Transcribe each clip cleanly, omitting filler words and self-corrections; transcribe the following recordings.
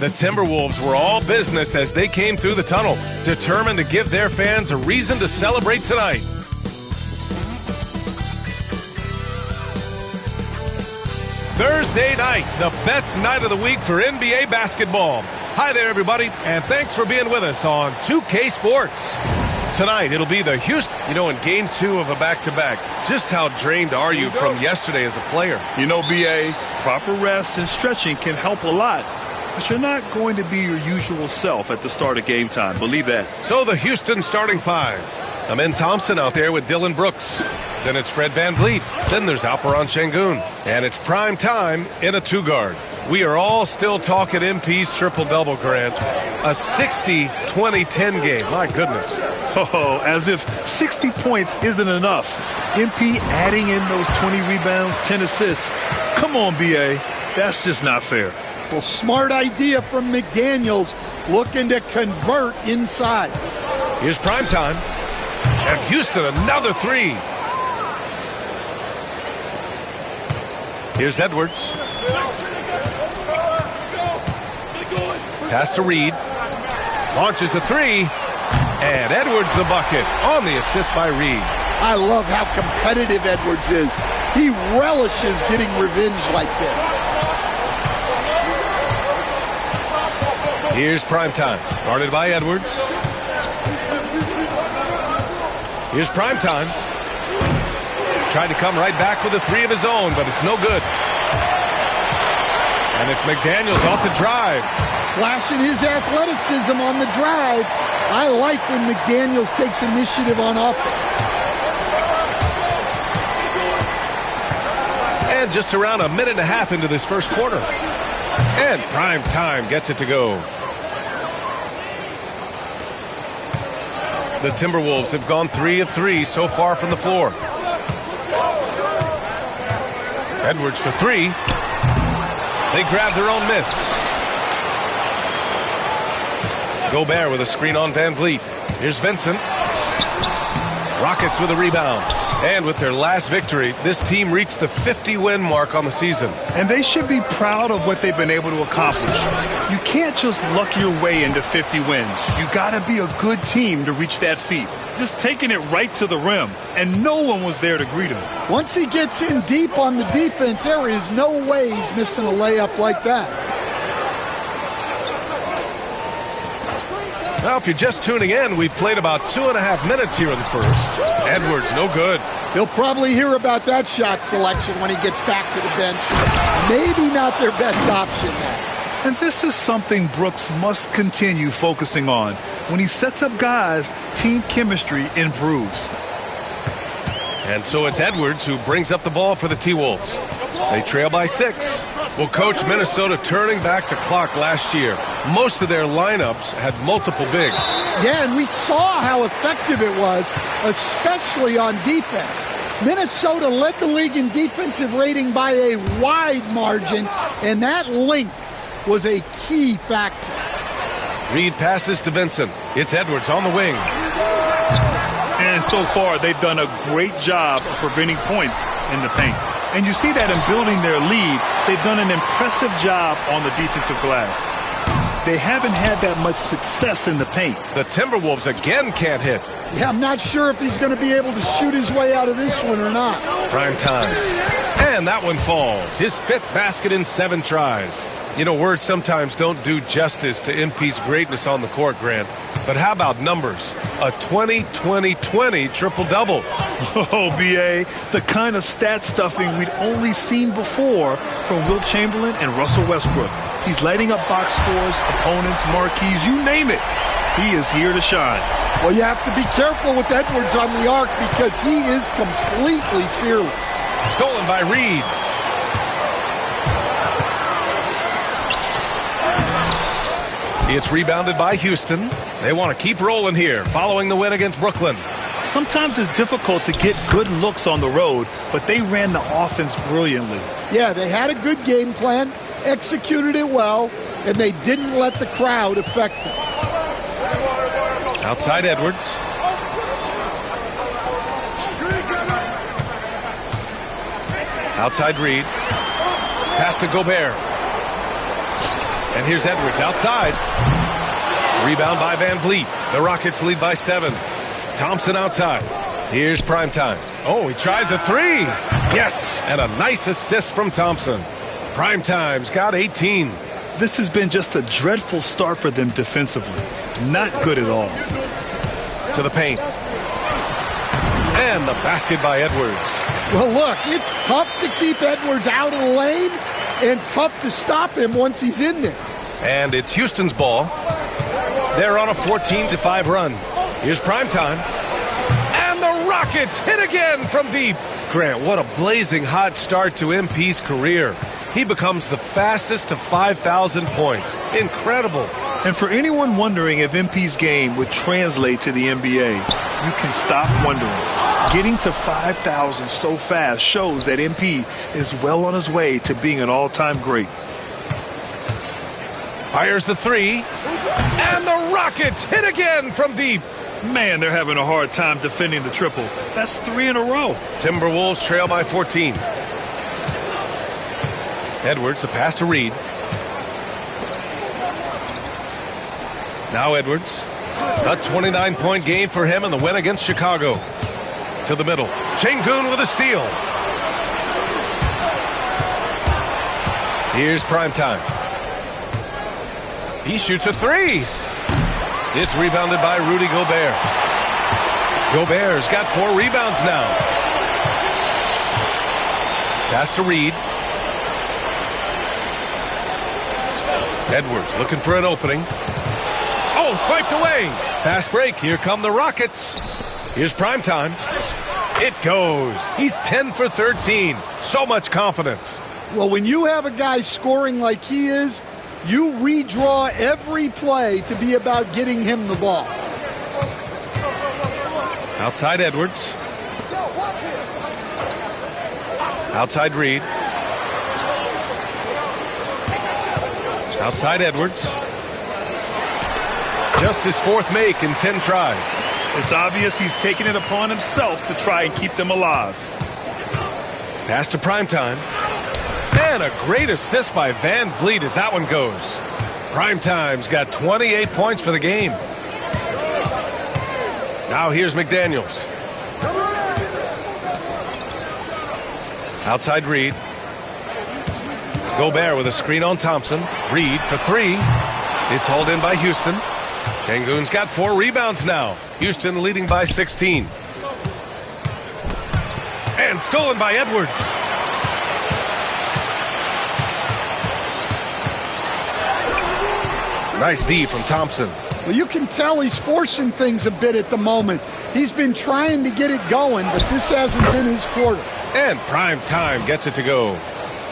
The Timberwolves were all business as they came through the tunnel, determined to give their fans a reason to celebrate tonight. Thursday night, the best night of the week for NBA basketball. Hi there, everybody, and thanks for being with us on 2K Sports. Tonight, it'll be the Houston. You know, in Game 2 of a back-to-back, just how drained are you from yesterday as a player? You know, B.A., proper rest and stretching can help a lot. But you're not going to be your usual self at the start of game time. Believe that. So the Houston starting five. Amen Thompson out there with Dylan Brooks. Then it's Fred VanVleet. Then there's Alperen Şengün. And it's prime time in a two-guard. We are all still talking MP's triple-double, Grant. A 60-20-10 game. My goodness. Oh, as if 60 points isn't enough. MP adding in those 20 rebounds, 10 assists. Come on, B.A. That's just not fair. Well, smart idea from McDaniels, looking to convert inside. Here's prime time. And Houston, another three. Here's Edwards. Pass to Reed. Launches a three. And Edwards the bucket on the assist by Reed. I love how competitive Edwards is. He relishes getting revenge like this. Here's primetime, guarded by Edwards. Here's primetime. Tried to come right back with a three of his own, but it's no good. And it's McDaniels off the drive. Flashing his athleticism on the drive. I like when McDaniels takes initiative on offense. And just around a minute and a half into this first quarter. And primetime gets it to go. The Timberwolves have gone 3 of 3 so far from the floor. Edwards for three. They grab their own miss. Gobert with a screen on VanVleet. Here's Vincent. Rockets with a rebound. And with their last victory, this team reached the 50-win mark on the season. And they should be proud of what they've been able to accomplish. You can't just luck your way into 50 wins. You got to be a good team to reach that feat. Just taking it right to the rim, and no one was there to greet him. Once he gets in deep on the defense, there is no way he's missing a layup like that. Now, if you're just tuning in, we've played about 2.5 minutes here in the first. Edwards, no good. He'll probably hear about that shot selection when he gets back to the bench. Maybe not their best option there. And this is something Brooks must continue focusing on. When he sets up guys, team chemistry improves. And so it's Edwards who brings up the ball for the T-Wolves. They trail by 6. Well, Coach, Minnesota turning back the clock last year. Most of their lineups had multiple bigs. Yeah, and we saw how effective it was, especially on defense. Minnesota led the league in defensive rating by a wide margin, and that length was a key factor. Reed passes to Vincent. It's Edwards on the wing. And so far, they've done a great job of preventing points in the paint. And you see that in building their lead, they've done an impressive job on the defensive glass. They haven't had that much success in the paint. The Timberwolves again can't hit. Yeah, I'm not sure if he's going to be able to shoot his way out of this one or not. Prime time. And that one falls. His 5th basket in 7 tries. You know, words sometimes don't do justice to MP's greatness on the court, Grant. But how about numbers? A 20-20-20 triple-double. Oh, B.A., the kind of stat stuffing we'd only seen before from Wilt Chamberlain and Russell Westbrook. He's lighting up box scores, opponents, marquees, you name it. He is here to shine. Well, you have to be careful with Edwards on the arc because he is completely fearless. Stolen by Reed. It's rebounded by Houston. They want to keep rolling here following the win against Brooklyn. Sometimes it's difficult to get good looks on the road, but they ran the offense brilliantly. Yeah, they had a good game plan, executed it well, and they didn't let the crowd affect them. Outside Edwards. Outside Reed. Pass to Gobert. And here's Edwards outside. Rebound by Van Vliet. The Rockets lead by 7. Thompson outside. Here's Primetime. Oh, he tries a three. Yes, and a nice assist from Thompson. Primetime's got 18. This has been just a dreadful start for them defensively. Not good at all. To the paint. And the basket by Edwards. Well, look, it's tough to keep Edwards out of the lane and tough to stop him once he's in there. And it's Houston's ball. They're on a 14-5 run. Here's Primetime. And the Rockets hit again from deep. Grant, what a blazing hot start to MP's career. He becomes the fastest to 5,000 points. Incredible. And for anyone wondering if MP's game would translate to the NBA, you can stop wondering. Getting to 5,000 so fast shows that MP is well on his way to being an all-time great. Fires the three. And the Rockets hit again from deep. Man, they're having a hard time defending the triple. That's 3 in a row. Timberwolves trail by 14. Edwards, the pass to Reed. Now Edwards. A 29-point game for him in the win against Chicago. To the middle. Şengün with a steal. Here's Primetime. He shoots a three. It's rebounded by Rudy Gobert. Gobert's got 4 rebounds now. Pass to Reed. Edwards looking for an opening. Oh, swiped away. Fast break. Here come the Rockets. Here's Primetime. It goes. He's 10 for 13. So much confidence. Well, when you have a guy scoring like he is, you redraw every play to be about getting him the ball. Outside Edwards. Outside Reed. Outside Edwards. Just his 4th make in 10 tries. It's obvious he's taking it upon himself to try and keep them alive. Pass to Primetime. And a great assist by Van Vliet as that one goes. Primetime's got 28 points for the game. Now here's McDaniels. Outside Reed. Gobert with a screen on Thompson. Reed for 3. It's hauled in by Houston. Şengün's got 4 rebounds now. Houston leading by 16. And stolen by Edwards. Nice D from Thompson. Well, you can tell he's forcing things a bit at the moment. He's been trying to get it going, but this hasn't been his quarter. And Primetime gets it to go.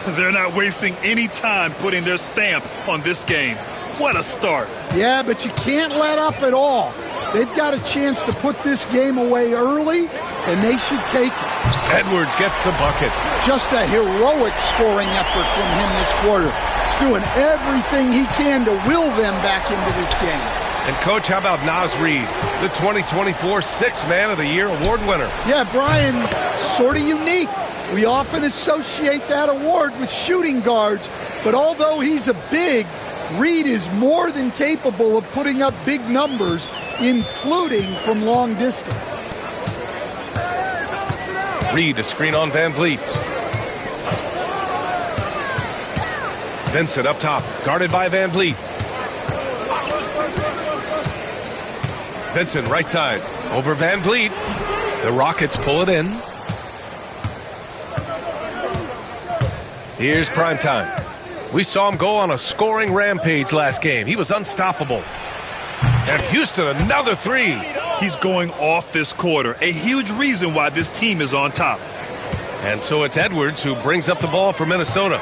They're not wasting any time putting their stamp on this game. What a start. Yeah, but you can't let up at all. They've got a chance to put this game away early, and they should take it. Edwards gets the bucket. Just a heroic scoring effort from him this quarter. He's doing everything he can to will them back into this game. And, Coach, how about Naz Reid, the 2024 Sixth Man of the Year award winner? Yeah, Brian, sort of unique. We often associate that award with shooting guards, but although he's a big, Reid is more than capable of putting up big numbers, including from long distance. Reid, a screen on Van Vliet. Vincent up top, guarded by Van Vliet. Vincent right side, over Van Vliet. The Rockets pull it in. Here's Primetime. We saw him go on a scoring rampage last game. He was unstoppable. And Houston, another three. He's going off this quarter. A huge reason why this team is on top. And so it's Edwards who brings up the ball for Minnesota.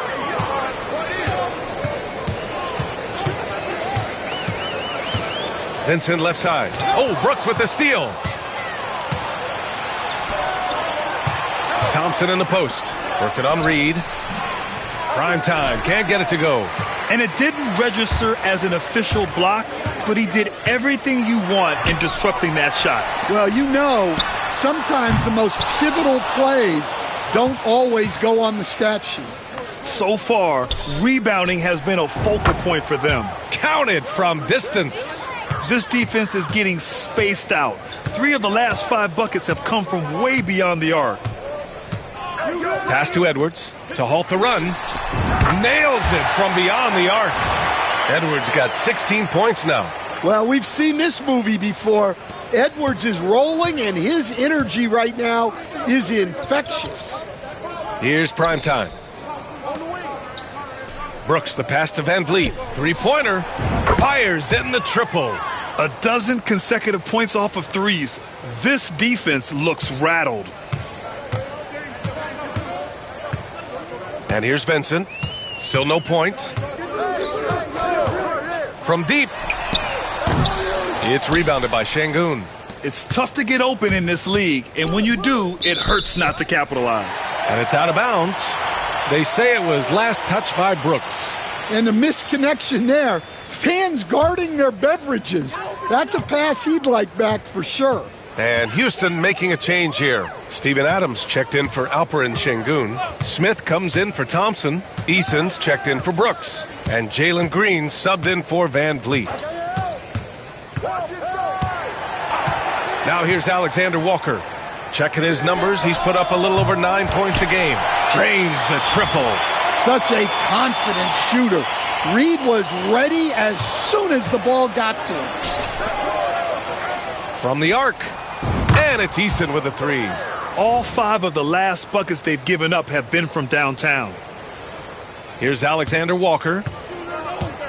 Vincent left side. Oh, Brooks with the steal. Thompson in the post. Working on Reid. Primetime. Can't get it to go. And it didn't register as an official block, but he did everything you want in disrupting that shot. Well, you know, sometimes the most pivotal plays don't always go on the stat sheet. So far, rebounding has been a focal point for them. Counted from distance. This defense is getting spaced out. 3 of the last 5 buckets have come from way beyond the arc. Pass to Edwards to halt the run. Nails it from beyond the arc. Edwards got 16 points now. Well, we've seen this movie before. Edwards is rolling, and his energy right now is infectious. Here's prime time. Brooks, the pass to Van Vliet. Three-pointer. Fires in the triple. A dozen consecutive points off of threes. This defense looks rattled. And here's Vincent. Still no points. From deep. It's rebounded by Şengün. It's tough to get open in this league, and when you do, it hurts not to capitalize. And it's out of bounds. They say it was last touched by Brooks. And the misconnection there. Fans guarding their beverages. That's a pass he'd like back for sure. And Houston making a change here. Steven Adams checked in for Alperen Şengün. Smith comes in for Thompson. Eason's checked in for Brooks. And Jalen Green subbed in for Van Vliet. Now here's Alexander Walker. Checking his numbers, he's put up a little over 9 points a game. Drains the triple. Such a confident shooter. Reed was ready as soon as the ball got to him. From the arc. And it's Eason with a 3. All 5 of the last buckets they've given up have been from downtown. Here's Alexander Walker.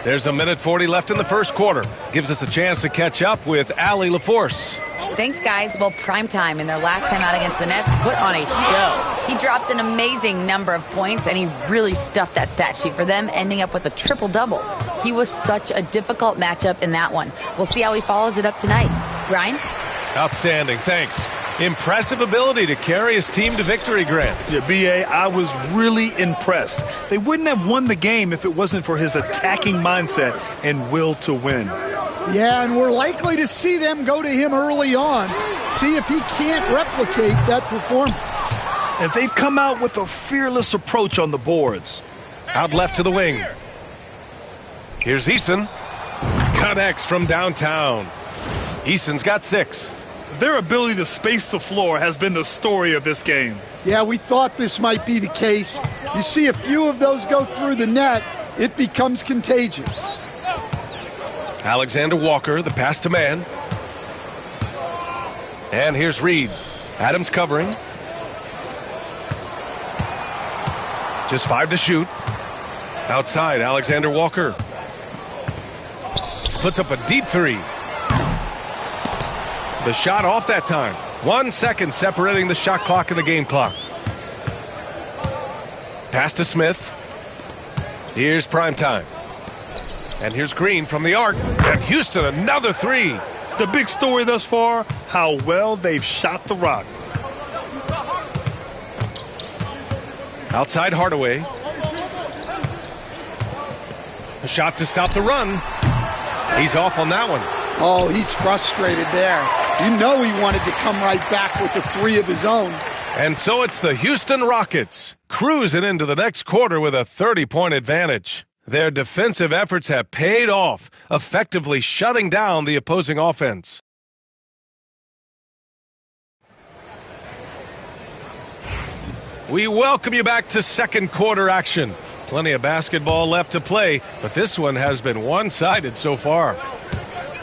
There's a minute 40 left in the first quarter. Gives us a chance to catch up with Allie LaForce. Thanks, guys. Well, primetime in their last time out against the Nets put on a show. He dropped an amazing number of points, and he really stuffed that stat sheet for them, ending up with a triple-double. He was such a difficult matchup in that one. We'll see how he follows it up tonight. Brian? Outstanding. Thanks. Impressive ability to carry his team to victory, Grant. Yeah, B.A., I was really impressed. They wouldn't have won the game if it wasn't for his attacking mindset and will to win. Yeah, and we're likely to see them go to him early on, see if he can't replicate that performance. And they've come out with a fearless approach on the boards. Out left to the wing. Here's Eason. Connects from downtown. Eason's got 6. Their ability to space the floor has been the story of this game. Yeah, we thought this might be the case. You see a few of those go through the net, it becomes contagious. Alexander Walker, the pass to man. And here's Reed. Adams covering. Just 5 to shoot. Outside, Alexander Walker. Puts up a deep 3. The shot off that time. 1 second separating the shot clock and the game clock. Pass to Smith. Here's prime time. And here's Green from the arc. And Houston, another 3. The big story thus far, how well they've shot the rock. Outside Hardaway. A shot to stop the run. He's off on that one. Oh, he's frustrated there. You know he wanted to come right back with the 3 of his own. And so it's the Houston Rockets cruising into the next quarter with a 30-point advantage. Their defensive efforts have paid off, effectively shutting down the opposing offense. We welcome you back to second quarter action. Plenty of basketball left to play, but this one has been one-sided so far.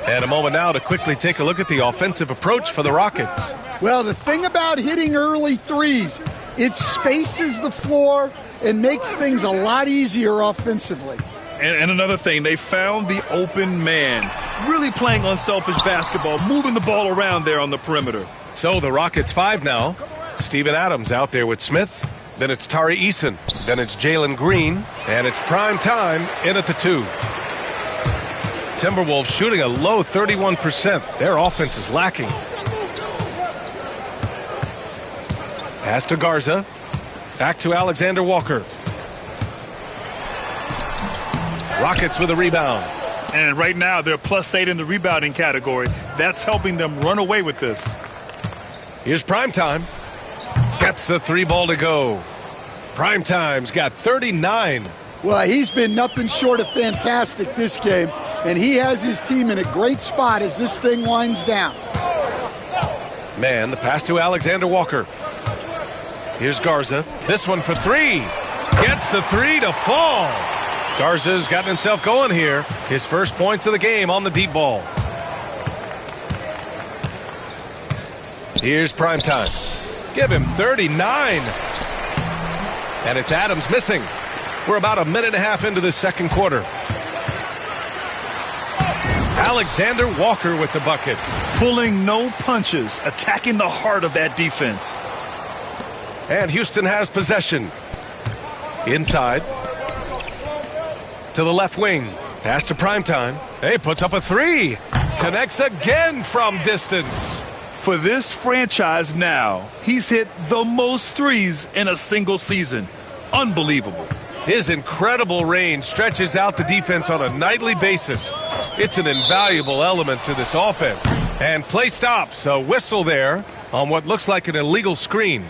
And a moment now to quickly take a look at the offensive approach for the Rockets. Well, the thing about hitting early threes, it spaces the floor and makes things a lot easier offensively. And another thing, they found the open man. Really playing unselfish basketball, moving the ball around there on the perimeter. So the Rockets 5 now. Steven Adams out there with Smith. Then it's Tari Eason. Then it's Jalen Green. And it's prime time in at the 2. Timberwolves shooting a low 31%. Their offense is lacking. Pass to Garza. Back to Alexander Walker. Rockets with a rebound. And right now they're +8 in the rebounding category. That's helping them run away with this. Here's prime time. Gets the 3 ball to go. Primetime's got 39. Well, he's been nothing short of fantastic this game, and he has his team in a great spot as this thing winds down. Man, the pass to Alexander Walker. Here's Garza. This one for three. Gets the three to fall. Garza's gotten himself going here. His first points of the game on the deep ball. Here's Primetime. Give him 39. And it's Adams missing. We're about a minute and a half into the second quarter. Alexander Walker with the bucket. Pulling no punches, attacking the heart of that defense. And Houston has possession. Inside. To the left wing. Pass to Primetime. Hey, puts up a three. Connects again from distance. For this franchise now, he's hit the most threes in a single season. Unbelievable. His incredible range stretches out the defense on a nightly basis. It's an invaluable element to this offense. And play stops. A whistle there on what looks like an illegal screen.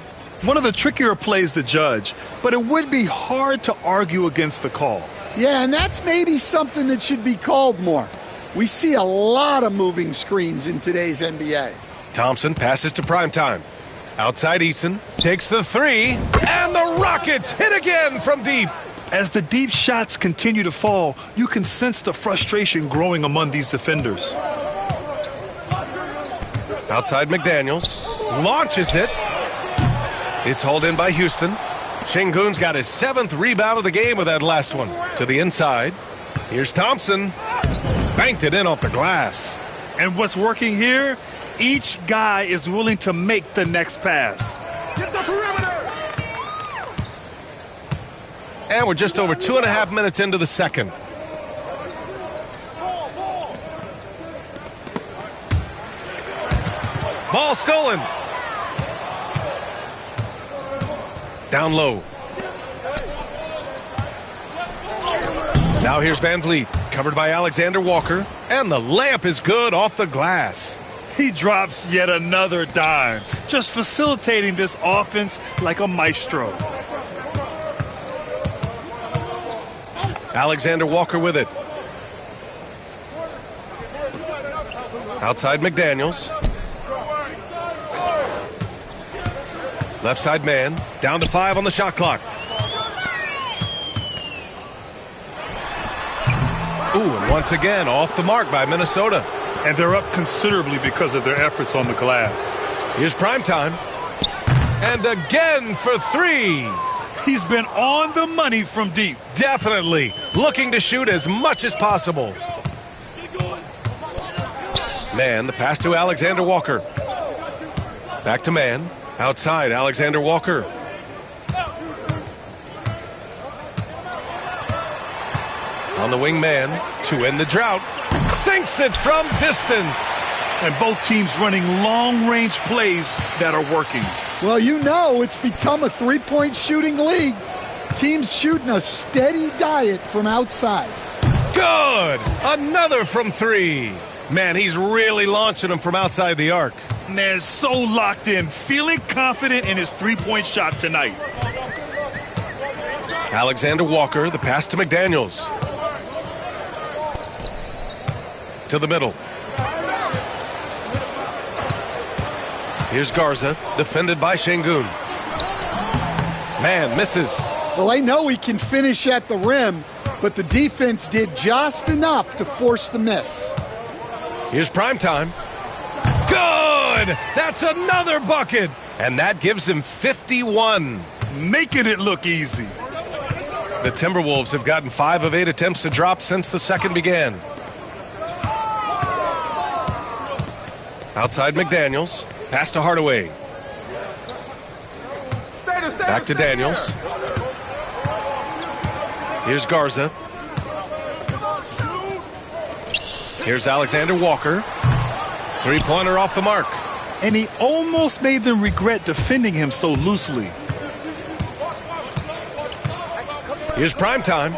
One of the trickier plays to judge, but it would be hard to argue against the call. Yeah, and that's maybe something that should be called more. We see a lot of moving screens in today's NBA. Thompson passes to Primetime. Outside Eason takes the three, and the Rockets hit again from deep. As the deep shots continue to fall, you can sense the frustration growing among these defenders. Outside McDaniels launches it. It's hauled in by Houston. Şengün's got his 7th rebound of the game with that last one. To the inside. Here's Thompson. Banked it in off the glass. And what's working here? Each guy is willing to make the next pass. Get the perimeter! And we're just over 2.5 minutes into the second. Ball stolen. Down low. Now here's Van Vliet, covered by Alexander Walker, and the layup is good off the glass. He drops yet another dime, just facilitating this offense like a maestro. Alexander Walker with it. Outside McDaniels. Left side man, down to 5 on the shot clock. Ooh, and once again, off the mark by Minnesota. And they're up considerably because of their efforts on the glass. Here's Primetime. And again for three. He's been on the money from deep. Definitely. Looking to shoot as much as possible. Man, the pass to Alexander Walker. Back to man. Outside, Alexander Walker. On the wing man to end the drought. Sinks it from distance. And both teams running long-range plays that are working. Well, you know it's become a three-point shooting league. Teams shooting a steady diet from outside. Good! Another from three. Man, he's really launching them from outside the arc. Man, so locked in, feeling confident in his three-point shot tonight. Alexander Walker, the pass to McDaniels. To the middle. Here's Garza, defended by Şengün. Man, misses. Well, they know he can finish at the rim, but the defense did just enough to force the miss. Here's Primetime. Good! That's another bucket! And that gives him 51. Making it look easy. The Timberwolves have gotten 5 of 8 attempts to drop since the second began. Outside McDaniels. Pass to Hardaway. Back to Daniels. Here's Garza. Here's Alexander Walker. Three-pointer off the mark. And he almost made them regret defending him so loosely. Here's Primetime.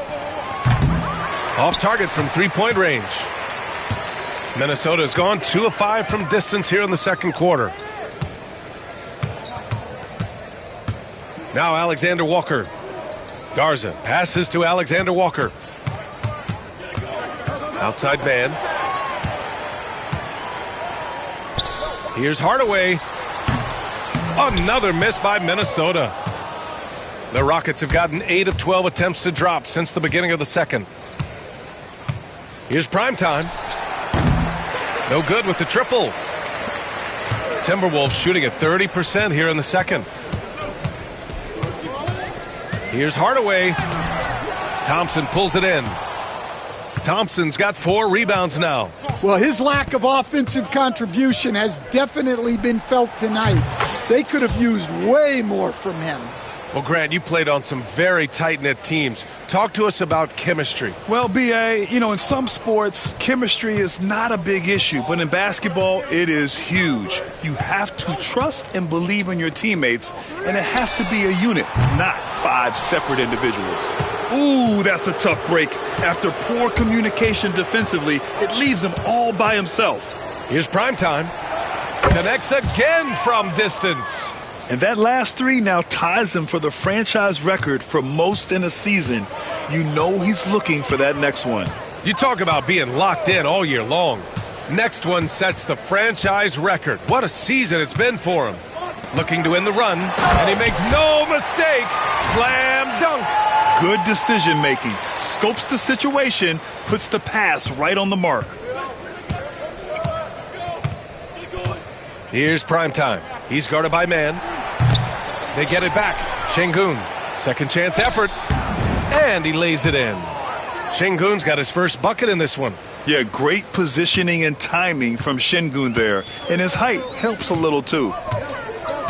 Off target from three-point range. Minnesota's gone 2 of 5 from distance here in the second quarter. Now Alexander Walker Garza passes to Alexander Walker. Outside man. Here's Hardaway. Another miss by Minnesota. The Rockets have gotten 8 of 12 attempts to drop since the beginning of the second. Here's Primetime. No good with the triple. Timberwolves shooting at 30% here in the second. Here's Hardaway. Thompson pulls it in. Thompson's got 4 rebounds now. Well, his lack of offensive contribution has definitely been felt tonight. They could have used way more from him. Well, Grant, you played on some very tight-knit teams. Talk to us about chemistry. Well, B.A., in some sports, chemistry is not a big issue, but in basketball, it is huge. You have to trust and believe in your teammates, and it has to be a unit, not 5 separate individuals. Ooh, that's a tough break. After poor communication defensively, it leaves him all by himself. Here's Primetime. Connects again from distance. And that last 3 now ties him for the franchise record for most in a season. You know he's looking for that next one. You talk about being locked in all year long. Next one sets the franchise record. What a season it's been for him. Looking to win the run, and he makes no mistake. Slam dunk. Good decision making. Scopes the situation, puts the pass right on the mark. Here's Primetime. He's guarded by man. They get it back. Şengün. Second chance effort. And he lays it in. Şengün's got his first bucket in this one. Yeah, great positioning and timing from Şengün there. And his height helps a little too.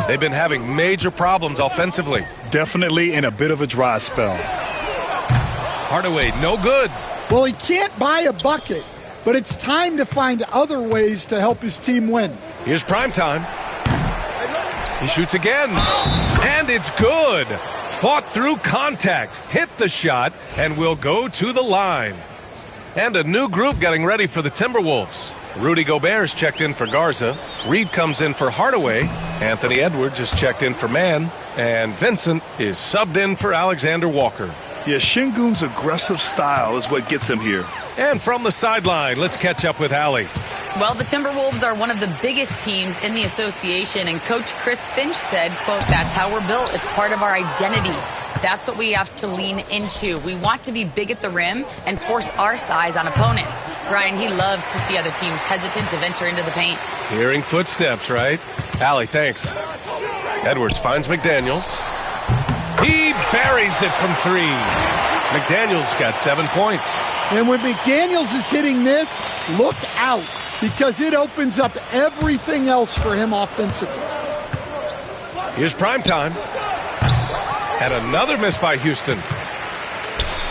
They've been having major problems offensively. Definitely in a bit of a dry spell. Hardaway, no good. Well, he can't buy a bucket, but it's time to find other ways to help his team win. Here's Primetime. He shoots again, and it's good. Fought through contact, hit the shot, and will go to the line. And a new group getting ready for the Timberwolves. Rudy Gobert's checked in for Garza. Reed comes in for Hardaway. Anthony Edwards is checked in for Mann. And Vincent is subbed in for Alexander Walker. Yeah, Şengün's aggressive style is what gets him here. And from the sideline, let's catch up with Allie. Well, the Timberwolves are one of the biggest teams in the association, and Coach Chris Finch said, quote, "That's how we're built. It's part of our identity. That's what we have to lean into. We want to be big at the rim and force our size on opponents." Brian, he loves to see other teams hesitant to venture into the paint. Hearing footsteps, right? Allie, thanks. Edwards finds McDaniels. He buries it from 3. McDaniels got 7 points. And when McDaniels is hitting this, look out, because it opens up everything else for him offensively. Here's Primetime. And another miss by Houston.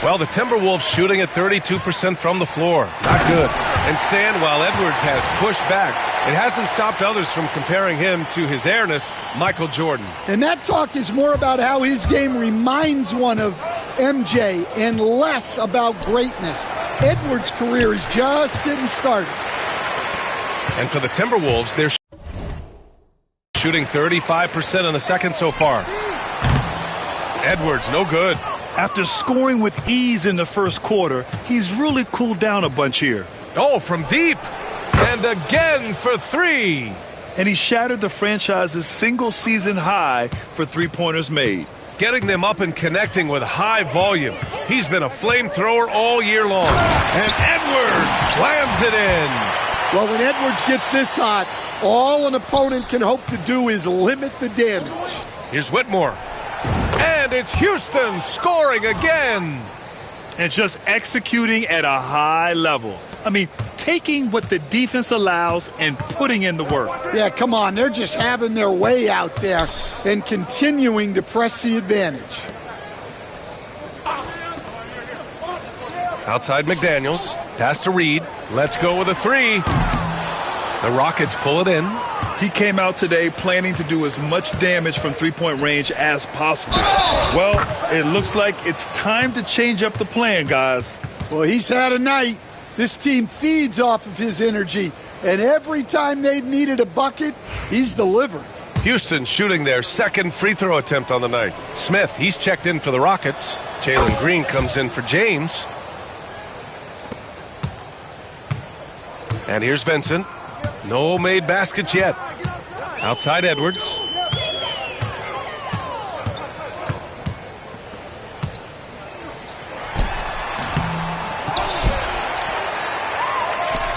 Well, the Timberwolves shooting at 32% from the floor. Not good. And Stan, while Edwards has pushed back, it hasn't stopped others from comparing him to his airness, Michael Jordan. And that talk is more about how his game reminds one of MJ and less about greatness. Edwards' career is just getting started. And for the Timberwolves, they're shooting 35% in the second so far. Edwards, no good. After scoring with ease in the first quarter, he's really cooled down a bunch here. Oh, from deep. And again for 3. And he shattered the franchise's single-season high for three-pointers made. Getting them up and connecting with high volume. He's been a flamethrower all year long. And Edwards slams it in. Well, when Edwards gets this hot, all an opponent can hope to do is limit the damage. Here's Whitmore. And it's Houston scoring again. And just executing at a high level. I mean, taking what the defense allows and putting in the work. Yeah, come on. They're just having their way out there and continuing to press the advantage. Outside McDaniels. Pass to Reed. Let's go with a 3. The Rockets pull it in. He came out today planning to do as much damage from three-point range as possible. Well, it looks like it's time to change up the plan, guys. Well, he's had a night. This team feeds off of his energy, and every time they've needed a bucket, he's delivered. Houston shooting their second free throw attempt on the night. Smith, he's checked in for the Rockets. Jalen Green comes in for James. And here's Vincent. No made baskets yet. Outside Edwards.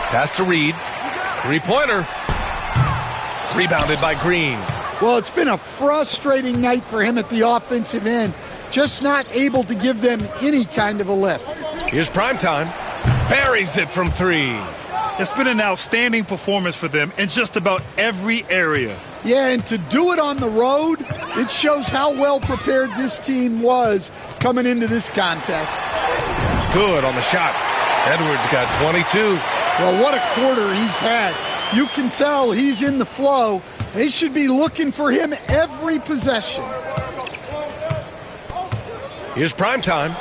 Pass to Reed. Three-pointer. Rebounded by Green. Well, it's been a frustrating night for him at the offensive end. Just not able to give them any kind of a lift. Here's Primetime. Buries it from three. It's been an outstanding performance for them in just about every area. Yeah, and to do it on the road, it shows how well prepared this team was coming into this contest. Good on the shot. Edwards got 22. Well, what a quarter he's had. You can tell he's in the flow. They should be looking for him every possession. Here's Primetime.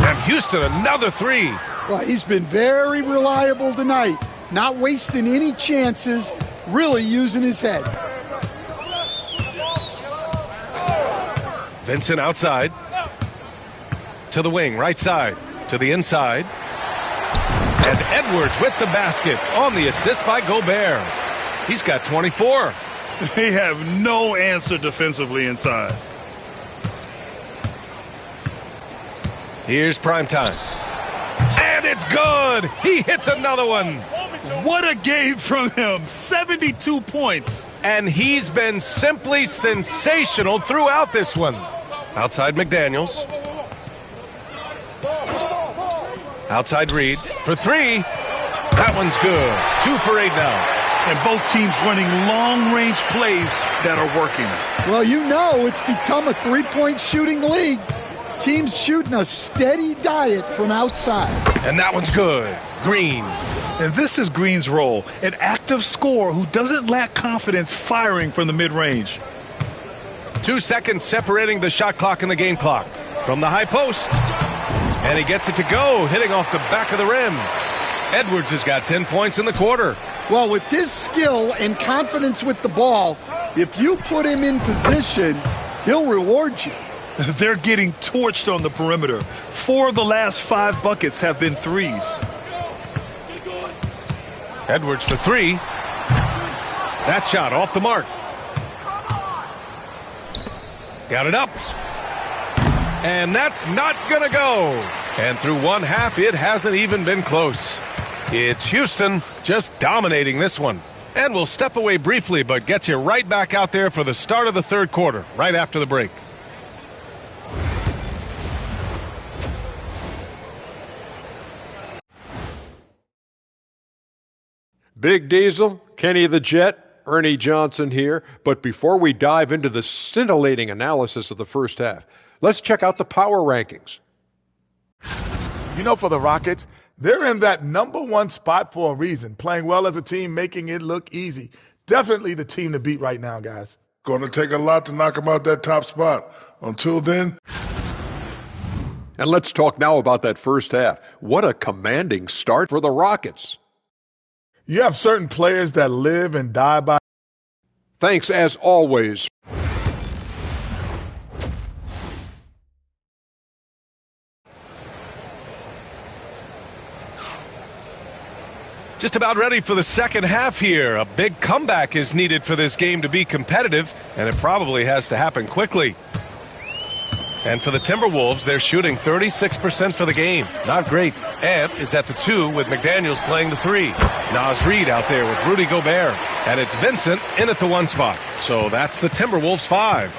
And Houston, another three. Well, he's been very reliable tonight. Not wasting any chances, really using his head. Vincent outside. To the wing, right side. To the inside. And Edwards with the basket on the assist by Gobert. He's got 24. They have no answer defensively inside. Here's Primetime. And it's good. He hits another one. What a game from him. 72 points. And he's been simply sensational throughout this one. Outside McDaniels. Outside Reed for three. That one's good. 2 for 8 now. And both teams running long-range plays that are working. Well, you know it's become a three-point shooting league. Teams shooting a steady diet from outside. And that one's good. Green. And this is Green's role, an active scorer who doesn't lack confidence firing from the mid-range. 2 seconds separating the shot clock and the game clock. From the high post. And he gets it to go, hitting off the back of the rim. Edwards has got 10 points in the quarter. Well, with his skill and confidence with the ball, if you put him in position, he'll reward you. They're getting torched on the perimeter. 4 of the last 5 buckets have been threes. Edwards for 3. That shot off the mark. Got it up. And that's not going to go. And through one half, it hasn't even been close. It's Houston just dominating this one. And we'll step away briefly, but get you right back out there for the start of the third quarter, right after the break. Big Diesel, Kenny the Jet, Ernie Johnson here. But before we dive into the scintillating analysis of the first half, let's check out the power rankings. You know, for the Rockets, they're in that number 1 spot for a reason. Playing well as a team, making it look easy. Definitely the team to beat right now, guys. Going to take a lot to knock them out that top spot. Until then. And let's talk now about that first half. What a commanding start for the Rockets. You have certain players that live and die by. Thanks, as always. Just about ready for the second half here. A big comeback is needed for this game to be competitive, and it probably has to happen quickly. And for the Timberwolves, they're shooting 36% for the game. Not great. Ant is at the 2 with McDaniels playing the 3. Naz Reid out there with Rudy Gobert. And it's Vincent in at the 1 spot. So that's the Timberwolves 5.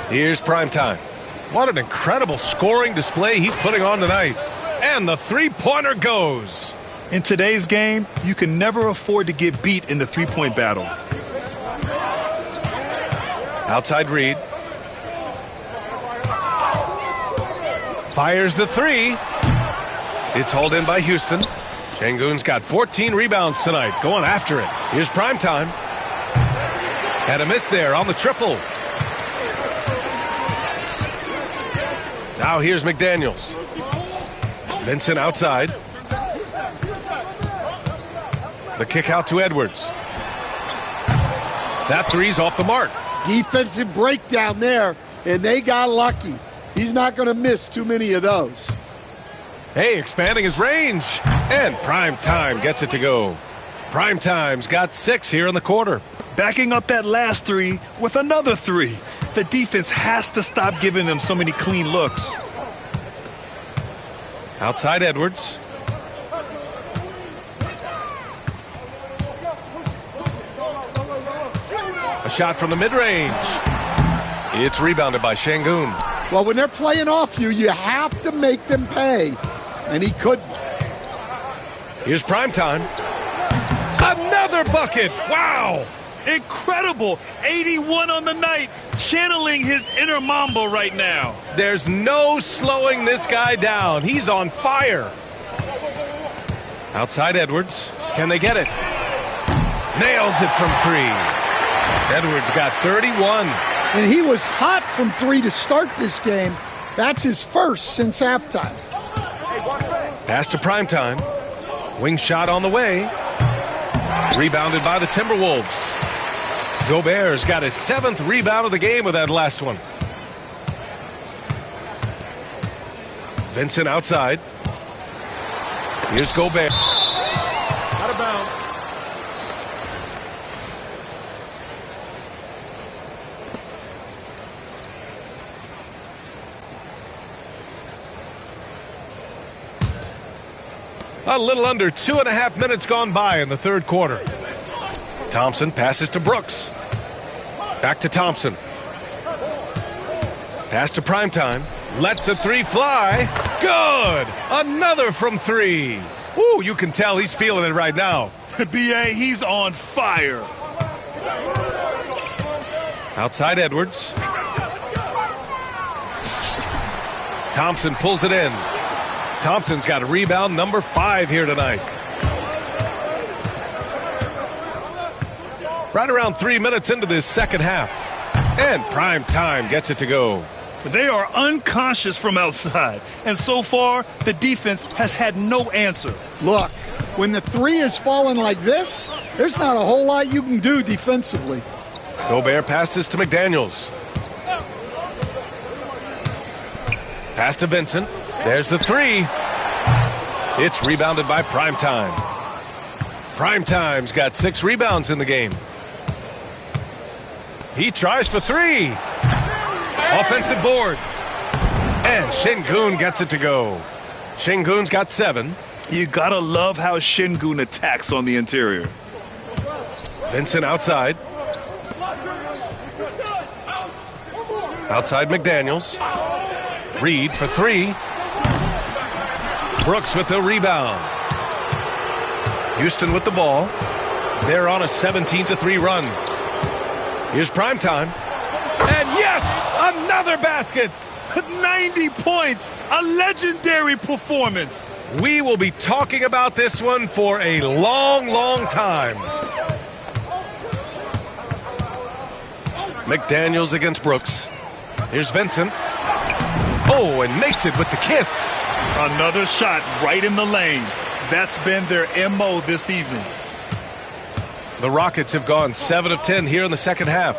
Here's Primetime. What an incredible scoring display he's putting on tonight. And the three-pointer goes. In today's game, you can never afford to get beat in the three-point battle. Outside Reed. Fires the 3. It's hauled in by Houston. Şengün's got 14 rebounds tonight, going after it. Here's Primetime. Had a miss there on the triple. Now here's McDaniels. Vincent outside. The kick out to Edwards. That three's off the mark. Defensive breakdown there, and they got lucky. He's not going to miss too many of those. Hey, expanding his range. And Prime Time gets it to go. Prime Time's got 6 here in the quarter. Backing up that last 3 with another 3. The defense has to stop giving them so many clean looks. Outside Edwards. A shot from the mid-range. It's rebounded by Şengün. Well, when they're playing off you, you have to make them pay. And he couldn't. Here's Prime Time. Another bucket. Wow. Incredible. 81 on the night. Channeling his inner Mamba right now. There's no slowing this guy down. He's on fire. Outside Edwards. Can they get it? Nails it from 3. Edwards got 31. And he was hot from 3 to start this game. That's his first since halftime. Pass to Prime Time. Wing shot on the way. Rebounded by the Timberwolves. Gobert's got his 7th rebound of the game with that last one. Vincent outside. Here's Gobert. Out of bounds. A little under 2.5 minutes gone by in the third quarter. Thompson passes to Brooks. Back to Thompson. Pass to Prime Time. Lets the 3 fly. Good. Another from 3. Ooh, you can tell he's feeling it right now. B.A., he's on fire. Outside Edwards. Thompson pulls it in. Thompson's got a rebound number 5 here tonight. Right around 3 minutes into this second half. And Prime Time gets it to go. They are unconscious from outside. And so far, the defense has had no answer. Look, when the 3 is falling like this, there's not a whole lot you can do defensively. Gobert passes to McDaniels. Pass to Vincent. There's the 3. It's rebounded by Prime Time. Prime Time's got 6 rebounds in the game. He tries for 3. Offensive board. And Şengün gets it to go. Şengün's got 7. You gotta love how Şengün attacks on the interior. Vincent outside. Outside McDaniels. Reed for 3. Brooks with the rebound. Houston with the ball. They're on a 17-3 run. Here's Prime Time. And yes, another basket. 90 points. A legendary performance. We will be talking about this one for a long, long time. McDaniels against Brooks. Here's Vincent. Oh, and makes it with the kiss. Another shot right in the lane. That's been their MO this evening. The Rockets have gone 7 of 10 here in the second half.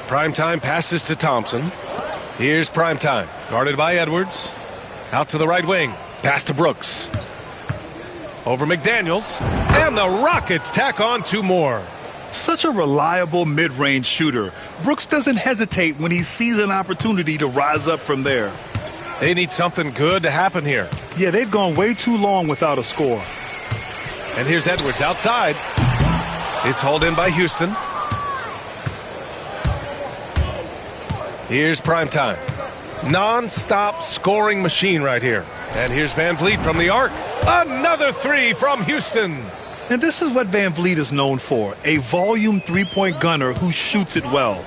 Prime Time passes to Thompson. Here's Prime Time, guarded by Edwards. Out to the right wing. Pass to Brooks. Over McDaniels. And the Rockets tack on 2 more. Such a reliable mid-range shooter. Brooks doesn't hesitate when he sees an opportunity to rise up from there. They need something good to happen here. Yeah, they've gone way too long without a score. And here's Edwards outside. It's hauled in by Houston. Here's Prime Time. Non-stop scoring machine right here. And here's Van Vliet from the arc. Another 3 from Houston. And this is what Van Vliet is known for, a volume three-point gunner who shoots it well.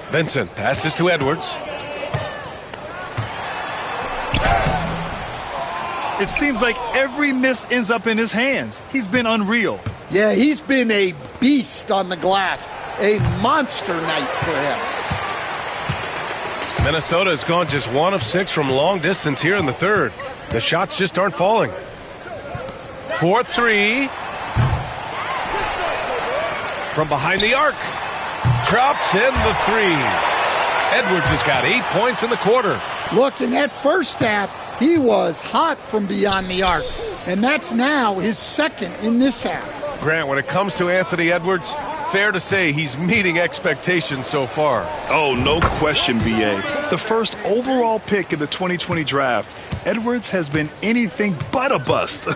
Vincent passes to Edwards. It seems like every miss ends up in his hands. He's been unreal. Yeah, he's been a beast on the glass. A monster night for him. Minnesota has gone just 1 of 6 from long distance here in the third. The shots just aren't falling. 4-3. From behind the arc. Drops in the three. Edwards has got 8 points in the quarter. Look, in that first half, he was hot from beyond the arc. And that's now his second in this half. Grant, when it comes to Anthony Edwards, fair to say he's meeting expectations so far. Oh, no question, B.A. The first overall pick in the 2020 draft, Edwards has been anything but a bust.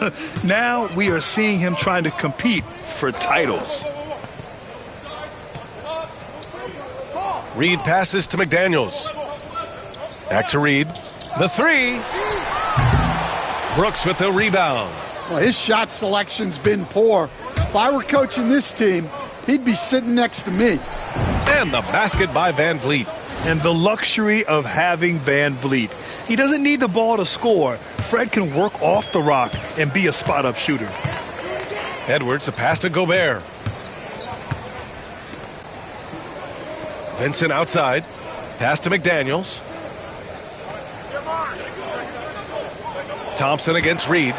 Now we are seeing him trying to compete for titles. Reed passes to McDaniels. Back to Reed. The three. Brooks with the rebound. Well, his shot selection's been poor. If I were coaching this team, he'd be sitting next to me. And the basket by Van Vliet. And the luxury of having Van Vliet. He doesn't need the ball to score. Fred can work off the rock and be a spot-up shooter. Edwards, the pass to Gobert. Vincent outside. Pass to McDaniels. Thompson against Reed.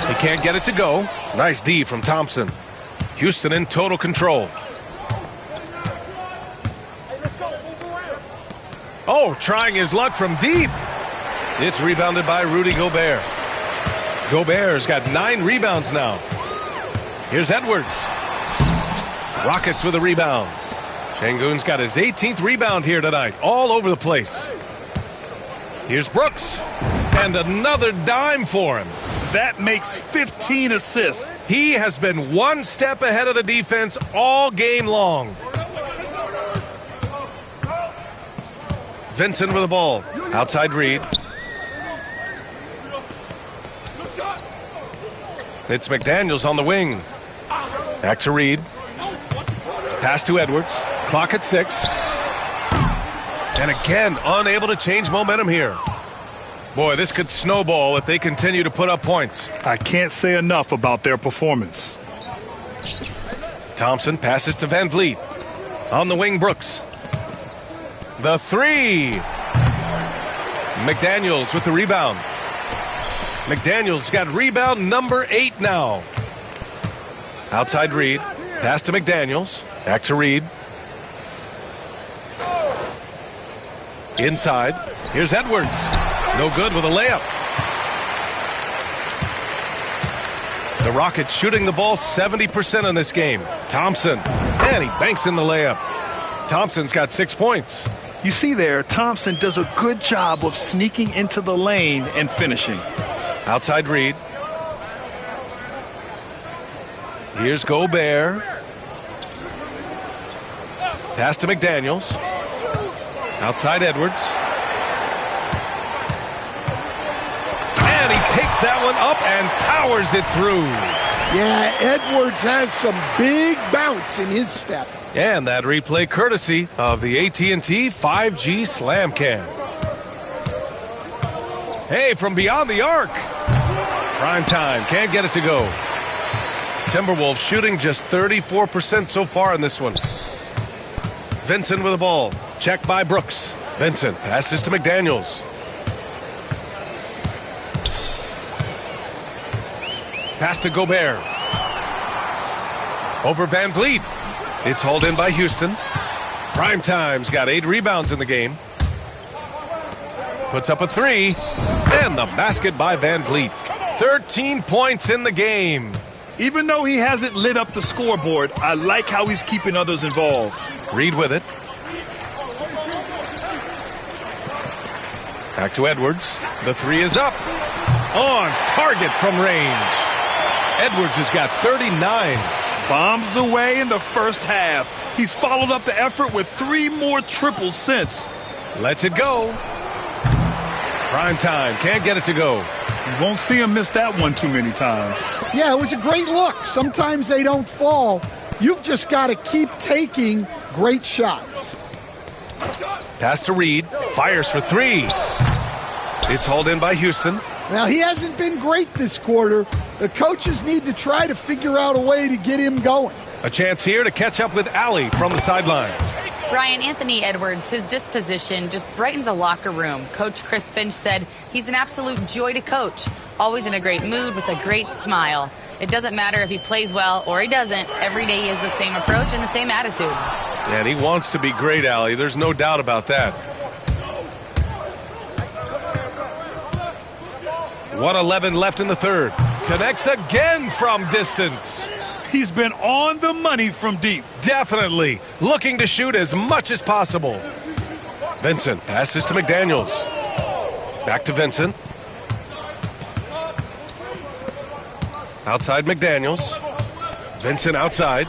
He can't get it to go. Nice D from Thompson. Houston in total control. Oh, trying his luck from deep. It's rebounded by Rudy Gobert. Gobert's got 9 rebounds now. Here's Edwards. Rockets with a rebound. Şengün's got his 18th rebound here tonight. All over the place. Here's Brooks. And another dime for him. That makes 15 assists. He has been one step ahead of the defense all game long. Vincent with the ball. Outside Reed. It's McDaniels on the wing. Back to Reed. Pass to Edwards. Clock at 6. And again, unable to change momentum here. Boy, this could snowball if they continue to put up points. I can't say enough about their performance. Thompson passes to Van Vliet. On the wing, Brooks. The three. McDaniels with the rebound. McDaniels got rebound number 8 now. Outside Reed. Pass to McDaniels. Back to Reed. Inside. Here's Edwards. No good with a layup. The Rockets shooting the ball 70% in this game. Thompson. And he banks in the layup. Thompson's got 6 points. You see there, Thompson does a good job of sneaking into the lane and finishing. Outside Reed. Here's Gobert. Pass to McDaniels. Outside Edwards. And he takes that one up and powers it through. Yeah, Edwards has some big bounce in his step. And that replay courtesy of the AT&T 5G Slam Cam. Hey, from beyond the arc. Prime time, can't get it to go. Timberwolves shooting just 34% so far in this one. Vincent with the ball. Checked by Brooks. Vincent passes to McDaniels. Pass to Gobert. Over Van Vliet. It's hauled in by Houston. Primetime's got 8 rebounds in the game. Puts up a 3. And the basket by Van Vliet. 13 points in the game. Even though he hasn't lit up the scoreboard, I like how he's keeping others involved. Reed with it. Back to Edwards. The 3 is up. On target from range. Edwards has got 39. Bombs away in the first half. He's followed up the effort with 3 more triples since. Lets it go. Prime time. Can't get it to go. You won't see him miss that one too many times. Yeah, it was a great look. Sometimes they don't fall. You've just got to keep taking great shots. Pass to Reed. Fires for 3. It's hauled in by Houston. Well, he hasn't been great this quarter. The coaches need to try to figure out a way to get him going. A chance here to catch up with Allie from the sideline. Brian, Anthony Edwards, his disposition just brightens a locker room. Coach Chris Finch said he's an absolute joy to coach. Always in a great mood with a great smile. It doesn't matter if he plays well or he doesn't. Every day he has the same approach and the same attitude. And he wants to be great, Allie. There's no doubt about that. 1:11 left in the third. Connects again from distance. He's been on the money from deep. Definitely. Looking to shoot as much as possible. Vincent passes to McDaniels. Back to Vincent. Outside McDaniels. Vincent outside.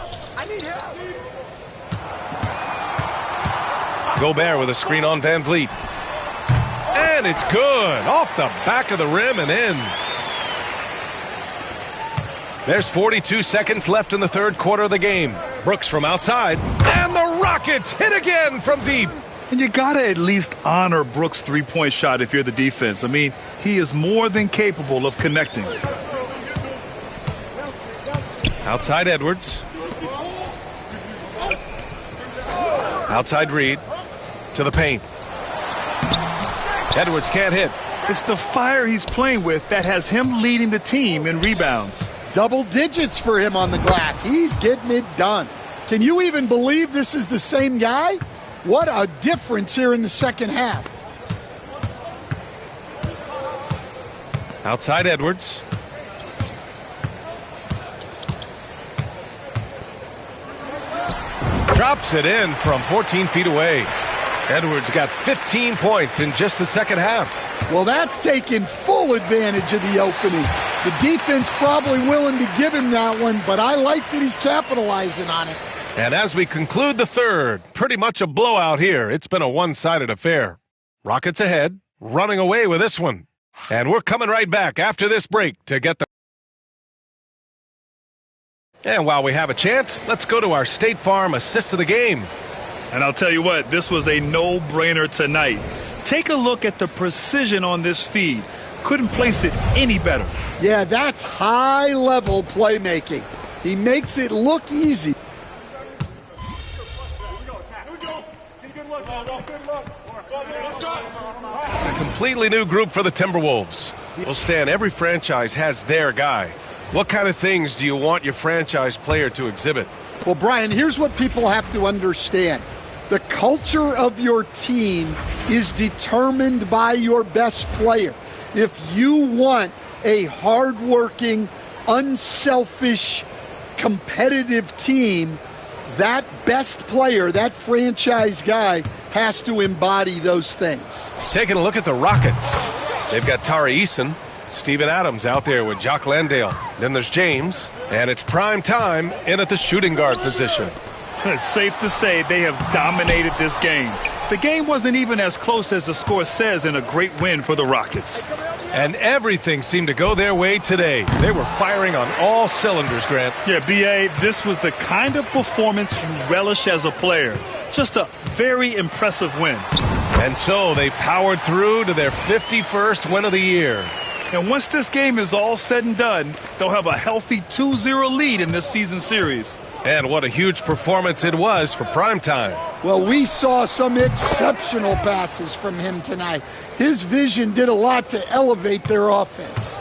Gobert with a screen on Van Vliet. And it's good. Off the back of the rim and in. There's 42 seconds left in the third quarter of the game. Brooks from outside. And the Rockets hit again from deep. And you got to at least honor Brooks' three-point shot if you're the defense. I mean, he is more than capable of connecting. Outside Edwards. Outside Reed. To the paint. Edwards can't hit. It's the fire he's playing with that has him leading the team in rebounds. Double digits for him on the glass. He's getting it done. Can you even believe this is the same guy? What a difference here in the second half. Outside Edwards. Drops it in from 14 feet away. Edwards got 15 points in just the second half. Well, that's taking full advantage of the opening. The defense probably willing to give him that one, but I like that he's capitalizing on it. And as we conclude the third, pretty much a blowout here. It's been a one-sided affair. Rockets ahead, running away with this one. And we're coming right back after this break to get the... And while we have a chance, let's go to our State Farm assist of the game. And I'll tell you what, this was a no-brainer tonight. Take a look at the precision on this feed. Couldn't place it any better. Yeah, that's high-level playmaking. He makes it look easy. It's a completely new group for the Timberwolves. Well, Stan, every franchise has their guy. What kind of things do you want your franchise player to exhibit? Well, Brian, here's what people have to understand. The culture of your team is determined by your best player. If you want a hardworking, unselfish, competitive team, that best player, that franchise guy, has to embody those things. Taking a look at the Rockets. They've got Tari Eason, Steven Adams out there with Jock Landale. Then there's James, and it's prime time in at the shooting guard position. It's safe to say they have dominated this game. The game wasn't even as close as the score says in a great win for the Rockets. And everything seemed to go their way today. They were firing on all cylinders, Grant. Yeah, B.A., this was the kind of performance you relish as a player. Just a very impressive win. And so they powered through to their 51st win of the year. And once this game is all said and done, they'll have a healthy 2-0 lead in this season series. And what a huge performance it was for primetime. Well, we saw some exceptional passes from him tonight. His vision did a lot to elevate their offense.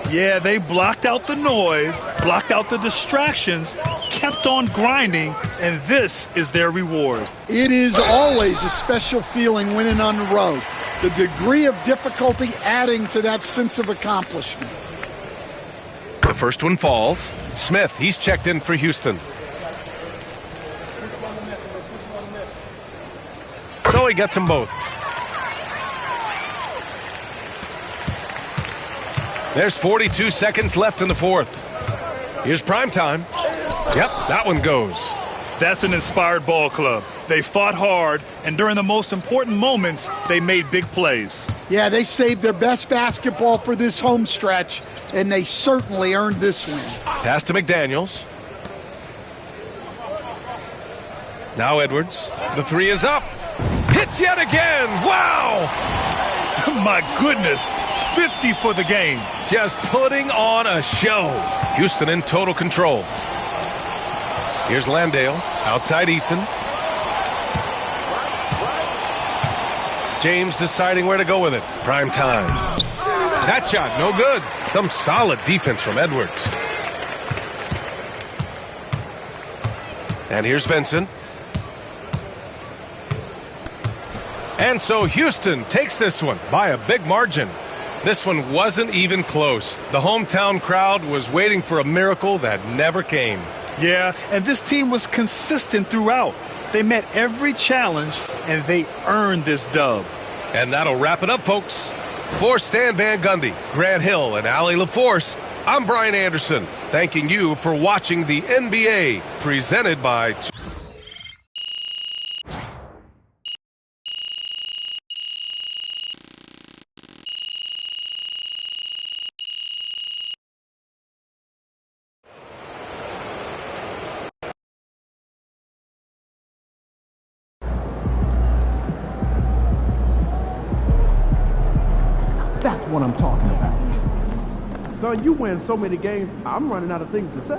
Yeah, they blocked out the noise, blocked out the distractions, kept on grinding, and this is their reward. It is always a special feeling winning on the road. The degree of difficulty adding to that sense of accomplishment. The first one falls. Smith, he's checked in for Houston. So he gets them both. There's 42 seconds left in the fourth. Here's primetime. Yep, that one goes. That's an inspired ball club. They fought hard, and during the most important moments, they made big plays. Yeah, they saved their best basketball for this home stretch, and they certainly earned this win. Pass to McDaniels. Now Edwards. The three is up. Hits yet again. Wow! My goodness, 50 for the game. Just putting on a show. Houston in total control. Here's Landale. Outside Eason. James deciding where to go with it. Prime time. That shot, no good. Some solid defense from Edwards. And here's Vincent. And so Houston takes this one by a big margin. This one wasn't even close. The hometown crowd was waiting for a miracle that never came. Yeah, and this team was consistent throughout. They met every challenge, and they earned this dub. And that'll wrap it up, folks. For Stan Van Gundy, Grant Hill, and Allie LaForce, I'm Brian Anderson, thanking you for watching the NBA, presented by... That's what I'm talking about. Son, you win so many games, I'm running out of things to say.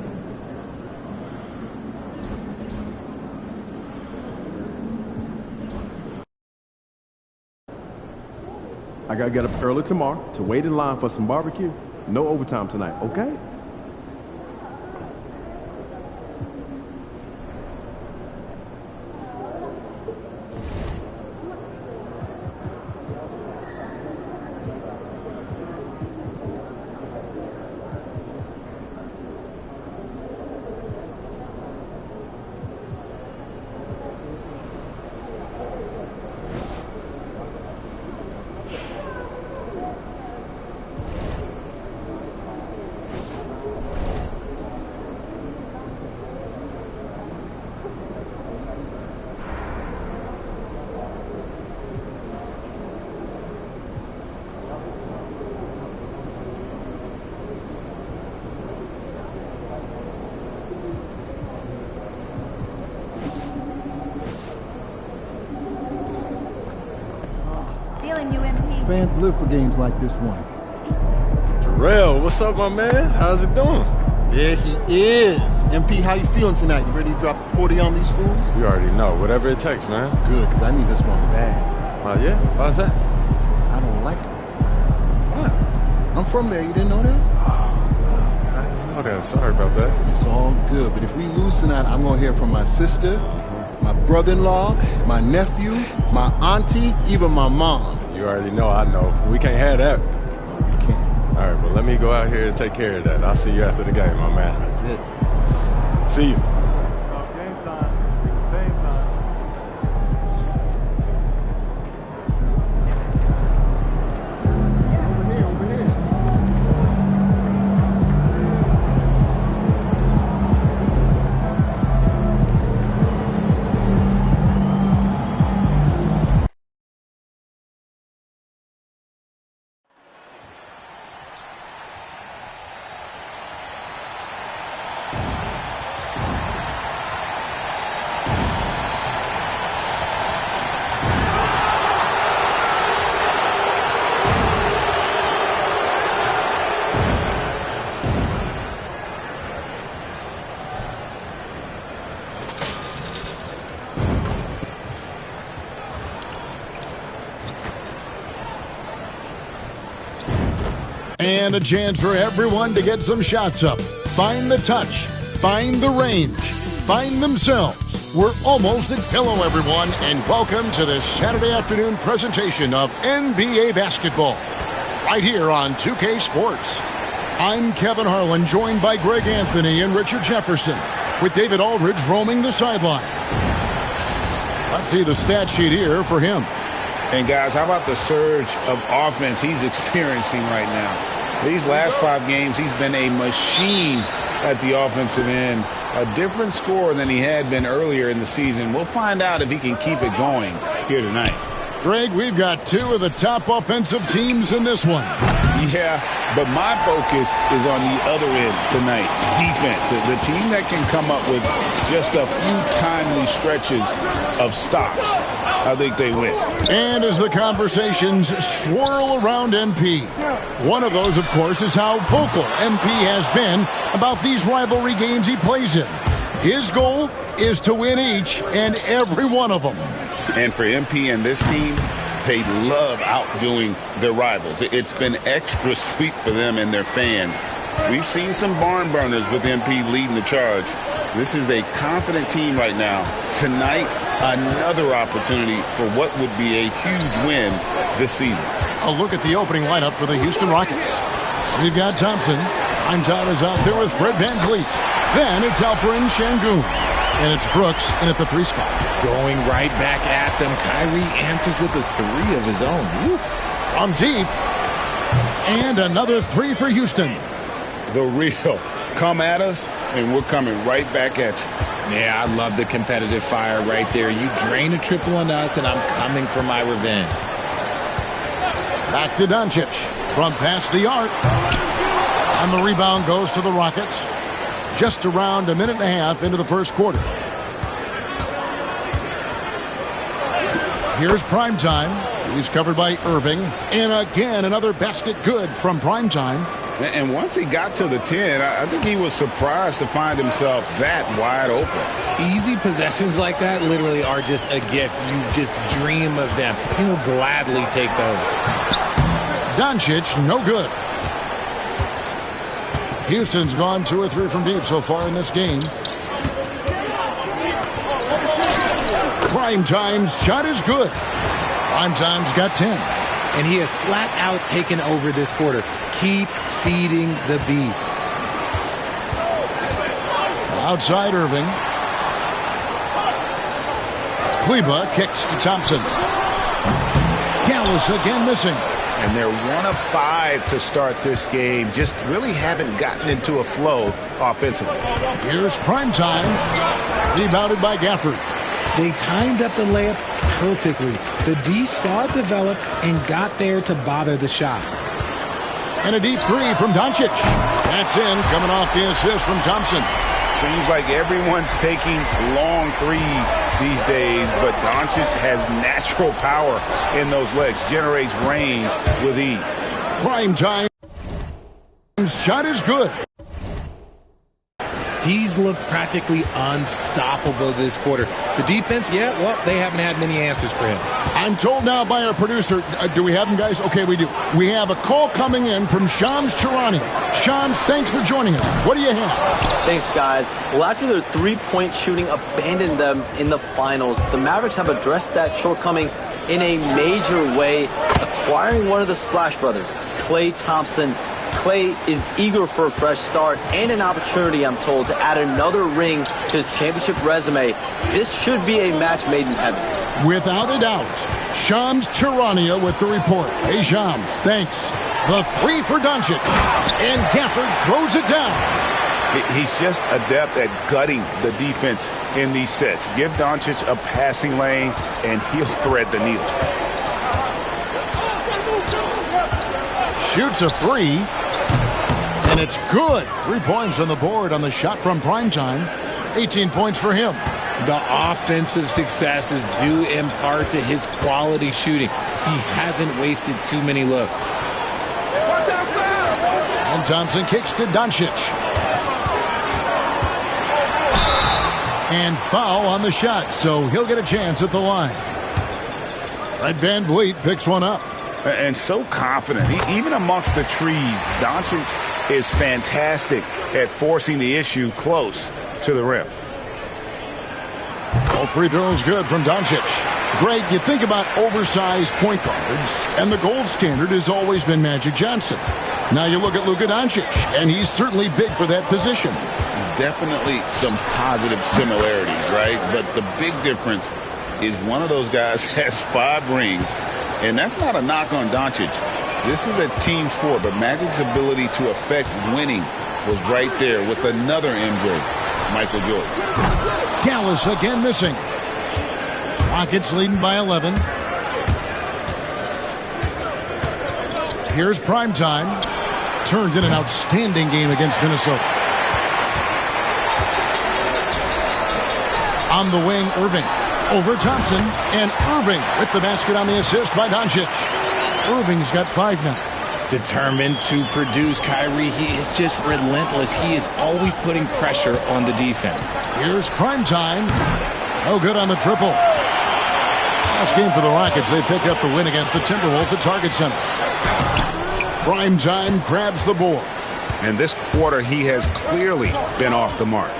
I gotta get up early tomorrow to wait in line for some barbecue. No overtime tonight, okay? Fans live for games like this one. Terrell, what's up, my man? How's it doing? There he is. MP, how you feeling tonight? You ready to drop 40 on these fools? You already know. Whatever it takes, man. Good, because I need this one bad. Oh, yeah? Why's that? I don't like him. What? I'm from there. You didn't know that? Oh, I didn't know that. Sorry about that. It's all good. But if we lose tonight, I'm going to hear from my sister, my brother-in-law, my nephew, my auntie, even my mom. You already know I know. We can't have that. No, we can't. All right, well, let me go out here and take care of that. I'll see you after the game, my man. That's it. See you. Game time. Game time. And a chance for everyone to get some shots up. Find the touch. Find the range. Find themselves. We're almost at Pillow, everyone, and welcome to this Saturday afternoon presentation of NBA basketball. Right here on 2K Sports. I'm Kevin Harlan, joined by Greg Anthony and Richard Jefferson, with David Aldridge roaming the sideline. Let's see the stat sheet here for him. And guys, how about the surge of offense he's experiencing right now? These last 5 games, he's been a machine at the offensive end. A different scorer than he had been earlier in the season. We'll find out if he can keep it going here tonight. Greg, we've got 2 of the top offensive teams in this one. Yeah, but my focus is on the other end tonight, defense. The team that can come up with just a few timely stretches of stops, I think they win. And as the conversations swirl around MP, one of those, of course, is how vocal MP has been about these rivalry games he plays in. His goal is to win each and every one of them. And for MP and this team, they love outdoing their rivals. It's been extra sweet for them and their fans. We've seen some barn burners with MP leading the charge. This is a confident team right now. Tonight, another opportunity for what would be a huge win this season. A look at the opening lineup for the Houston Rockets. We've got Thompson. Time is out there with Fred VanVleet. Then it's Alperen Şengün. And it's Brooks in at the 3 spot. Going right back at them. Kyrie answers with a 3 of his own. Woo. From deep. And another 3 for Houston. The real. Come at us, and we're coming right back at you. Yeah, I love the competitive fire right there. You drain a triple on us, and I'm coming for my revenge. Back to Doncic. From past the arc. And the rebound goes to the Rockets. Just around a minute and a half into the first quarter. Here's Primetime. He's covered by Irving. And again, another basket good from Primetime. And once he got to the 10, I think he was surprised to find himself that wide open. Easy possessions like that literally are just a gift. You just dream of them. He'll gladly take those. Doncic, no good. Houston's gone 2 or 3 from deep so far in this game. Primetime's shot is good. Primetime's got 10. And he has flat out taken over this quarter. Keep feeding the beast. Outside Irving. Kleba kicks to Thompson. Dallas again missing. And they're 1 of 5 to start this game. Just really haven't gotten into a flow offensively. Here's Primetime. Rebounded by Gafford. They timed up the layup perfectly. The D saw it develop and got there to bother the shot. And a deep 3 from Doncic. That's in, coming off the assist from Thompson. Seems like everyone's taking long threes these days, but Doncic has natural power in those legs, generates range with ease. Primetime shot is good. He's looked practically unstoppable this quarter. The defense, yeah, well, they haven't had many answers for him. I'm told now by our producer, do we have him, guys? Okay, we do. We have a call coming in from Shams Charania. Shams, thanks for joining us. What do you have? Thanks, guys. Well, after their three-point shooting abandoned them in the finals, the Mavericks have addressed that shortcoming in a major way, acquiring one of the Splash Brothers, Klay Thompson. Klay is eager for a fresh start and an opportunity, I'm told, to add another ring to his championship resume. This should be a match made in heaven. Without a doubt. Shams Charania with the report. Hey, Shams, thanks. The 3 for Doncic. And Gafford throws it down. He's just adept at gutting the defense in these sets. Give Doncic a passing lane, and he'll thread the needle. Shoots a 3. And it's good. 3 points on the board on the shot from Primetime. 18 points for him. The offensive success is due in part to his quality shooting. He hasn't wasted too many looks. And Thompson kicks to Doncic. And foul on the shot, so he'll get a chance at the line. Fred VanVleet picks one up. And so confident. Even amongst the trees, Doncic is fantastic at forcing the issue close to the rim. All free throws good from Doncic. Greg, you think about oversized point guards, and the gold standard has always been Magic Johnson. Now you look at Luka Doncic, and he's certainly big for that position. Definitely some positive similarities, right? But the big difference is one of those guys has 5 rings, and that's not a knock on Doncic. This is a team sport, but Magic's ability to affect winning was right there with another MJ, Michael Jordan. Dallas again missing. Rockets leading by 11. Here's Primetime. Turned in an outstanding game against Minnesota. On the wing, Irving. Over Thompson. And Irving with the basket on the assist by Doncic. Irving's got 5 now. Determined to produce. Kyrie, he is just relentless. He is always putting pressure on the defense. Here's Primetime. No good on the triple. Last game for the Rockets, they picked up the win against the Timberwolves at Target Center. Primetime grabs the board. And this quarter, he has clearly been off the mark.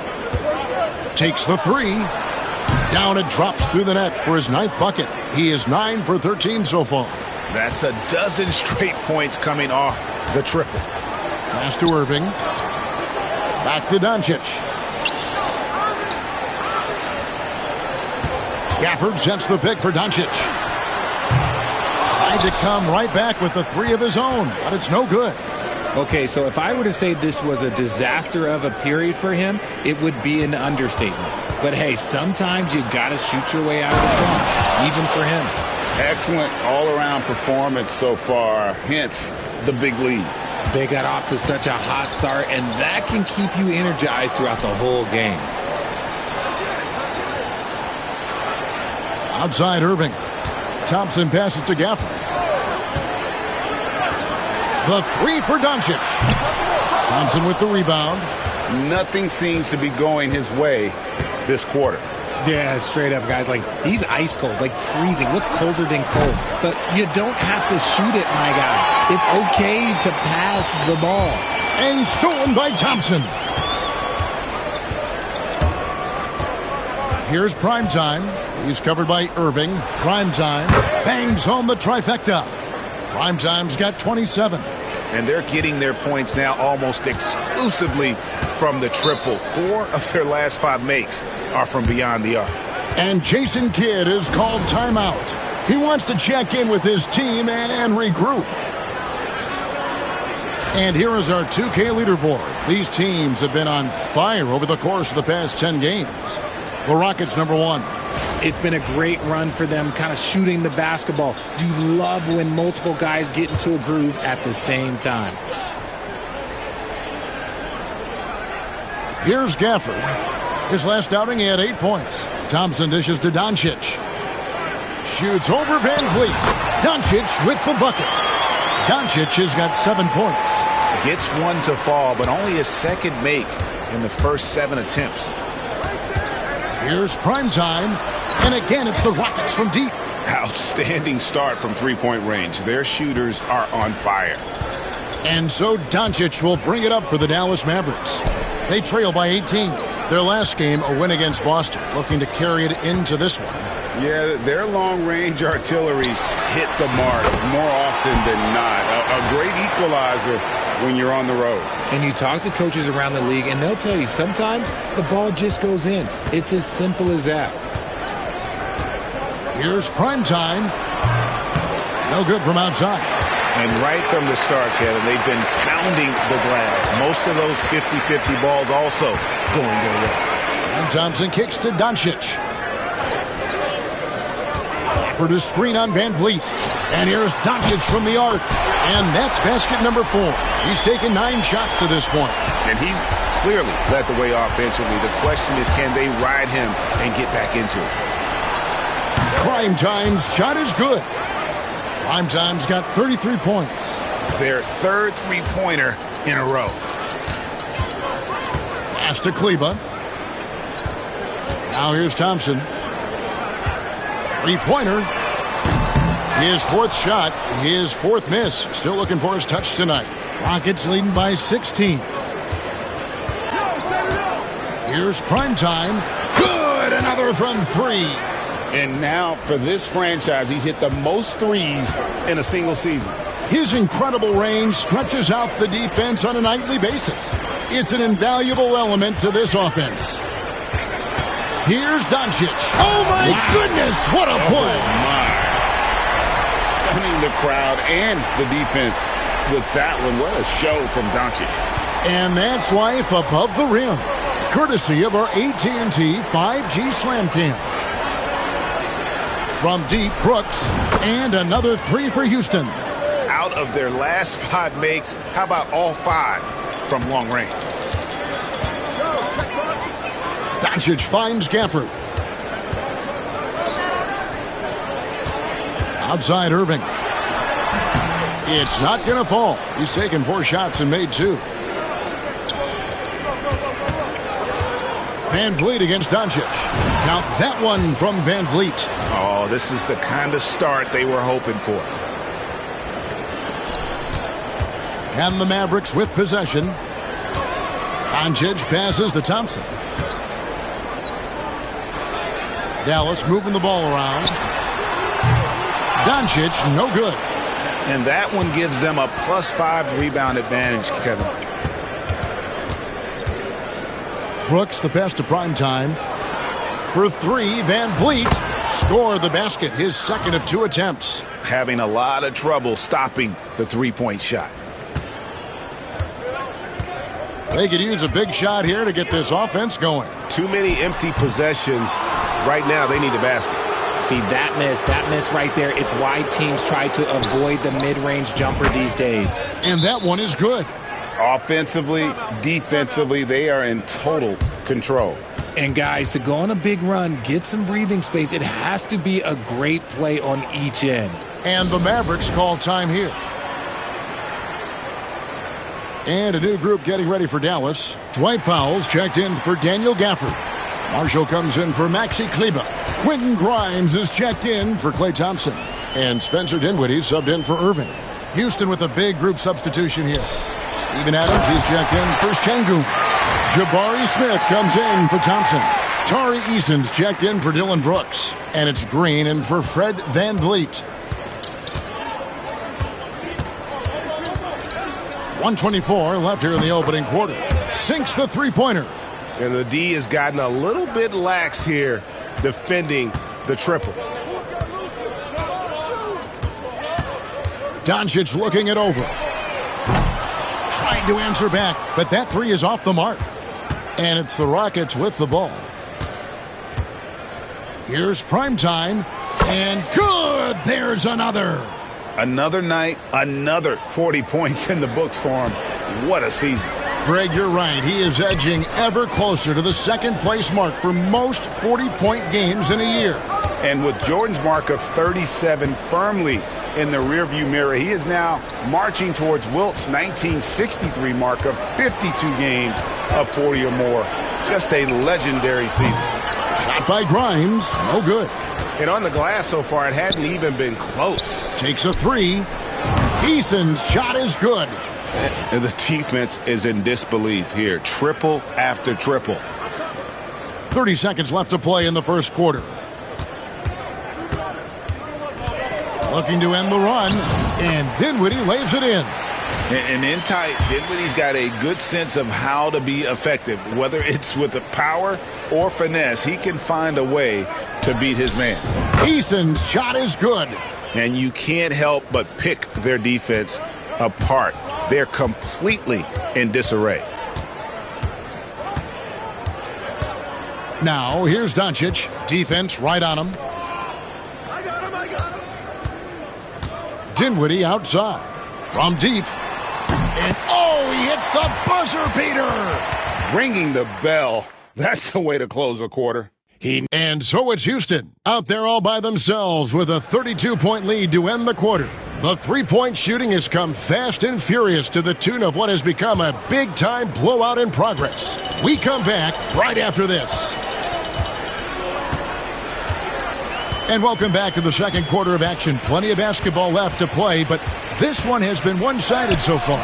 Takes the three. Down it drops through the net for his 9th bucket. He is 9 for 13 so far. That's a dozen straight points coming off the triple. Pass to Irving. Back to Doncic. Gafford sets the pick for Doncic. Tried to come right back with the three of his own, but it's no good. Okay, so if I were to say this was a disaster of a period for him, it would be an understatement. But hey, sometimes you got to shoot your way out of the slump, even for him. Excellent all-around performance so far, hence the big lead. They got off to such a hot start, and that can keep you energized throughout the whole game. Outside Irving. Thompson passes to Gafford. The three for Doncic. Thompson with the rebound. Nothing seems to be going his way this quarter. Yeah, straight up, guys. Like, he's ice cold, like freezing. What's colder than cold? But you don't have to shoot it, my guy. It's okay to pass the ball. And stolen by Thompson. Here's Primetime. He's covered by Irving. Primetime bangs home the trifecta. Primetime's got 27. And they're getting their points now almost exclusively from the triple. 4 of their last 5 makes are from beyond the arc. And Jason Kidd is called timeout. He wants to check in with his team and regroup. And here is our 2K leaderboard. These teams have been on fire over the course of the past 10 games. The Rockets number 1. It's been a great run for them, kind of shooting the basketball. You love when multiple guys get into a groove at the same time. Here's Gafford. His last outing, he had 8 points. Thompson dishes to Doncic. Shoots over Van Vliet. Doncic with the bucket. Doncic has got 7 points. Gets one to fall, but only his second make in the first 7 attempts. Here's Primetime. And again, it's the Rockets from deep. Outstanding start from three-point range. Their shooters are on fire. And so Doncic will bring it up for the Dallas Mavericks. They trail by 18. Their last game, a win against Boston, looking to carry it into this one. Yeah, their long-range artillery hit the mark more often than not. A great equalizer when you're on the road. And you talk to coaches around the league, and they'll tell you sometimes the ball just goes in. It's as simple as that. Here's Primetime. No good from outside. And right from the start, Kevin, they've been pounding the glass. Most of those 50-50 balls also going their way. And Thompson kicks to Doncic. For the screen on Van Vliet. And here's Doncic from the arc. And that's basket number 4. He's taken 9 shots to this point. And he's clearly led the way offensively. The question is, can they ride him and get back into it? Primetime's shot is good. Primetime's got 33 points. Their third three-pointer in a row. Pass to Kleba. Now here's Thompson. Three-pointer. His 4th shot, his 4th miss. Still looking for his touch tonight. Rockets leading by 16. Here's Primetime. Good! Another from 3. And now, for this franchise, he's hit the most threes in a single season. His incredible range stretches out the defense on a nightly basis. It's an invaluable element to this offense. Here's Doncic. Oh, my goodness! What a play! Oh, my. Stunning the crowd and the defense with that one. What a show from Doncic. And that's life above the rim. Courtesy of our AT&T 5G Slam Cam. From deep, Brooks, and another 3 for Houston. Out of their last 5 makes, how about all 5 from long range? Doncic finds Gafford. Outside Irving. It's not going to fall. He's taken 4 shots and made 2. Van Vliet against Doncic. Count that one from Van Vliet. Oh, this is the kind of start they were hoping for. And the Mavericks with possession. Doncic passes to Thompson. Dallas moving the ball around. Doncic, no good. And that one gives them a +5 rebound advantage, Kevin. Brooks, the pass to Primetime. For three, Van Vliet scored the basket, his second of 2 attempts. Having a lot of trouble stopping the three-point shot. They could use a big shot here to get this offense going. Too many empty possessions. Right now, they need a basket. See, that miss right there, it's why teams try to avoid the mid-range jumper these days. And that one is good. Offensively, defensively, they are in total control. And guys, to go on a big run, get some breathing space, it has to be a great play on each end. And the Mavericks call time here. And a new group getting ready for Dallas. Dwight Powell's checked in for Daniel Gafford. Marshall comes in for Maxi Kleber. Quentin Grimes is checked in for Klay Thompson. And Spencer Dinwiddie subbed in for Irving. Houston with a big group substitution here. Steven Adams, he's checked in for Şengün. Jabari Smith comes in for Thompson. Tari Eason's checked in for Dillon Brooks. And it's Green in for Fred Van Vliet. 1:24 left here in the opening quarter. Sinks the three-pointer. And the D has gotten a little bit laxed here defending the triple. Doncic looking it over. Trying to answer back, but that three is off the mark. And it's the Rockets with the ball. Here's Primetime. And good! There's another. Another night, another 40 points in the books for him. What a season. Greg, you're right. He is edging ever closer to the second-place mark for most 40-point games in a year. And with Jordan's mark of 37 firmly in the rearview mirror, he is now marching towards Wilt's 1963 mark of 52 games of 40 or more. Just a legendary season. Shot by Grimes, no good. And on the glass so far, it hadn't even been close. Takes a three. Eason's shot is good. And the defense is in disbelief here. Triple after triple. 30 seconds left to play in the first quarter. Looking to end the run. And Dinwiddie lays it in. And in tight, Dinwiddie's got a good sense of how to be effective. Whether it's with the power or finesse, he can find a way to beat his man. Eason's shot is good. And you can't help but pick their defense apart. They're completely in disarray. Now, here's Doncic. Defense right on him. Dinwiddie outside. From deep. And, oh, he hits the buzzer beater. Ringing the bell. That's the way to close a quarter. And so it's Houston out there all by themselves with a 32-point lead to end the quarter. The three-point shooting has come fast and furious to the tune of what has become a big-time blowout in progress. We come back right after this. And welcome back to the second quarter of action. Plenty of basketball left to play, but this one has been one-sided so far.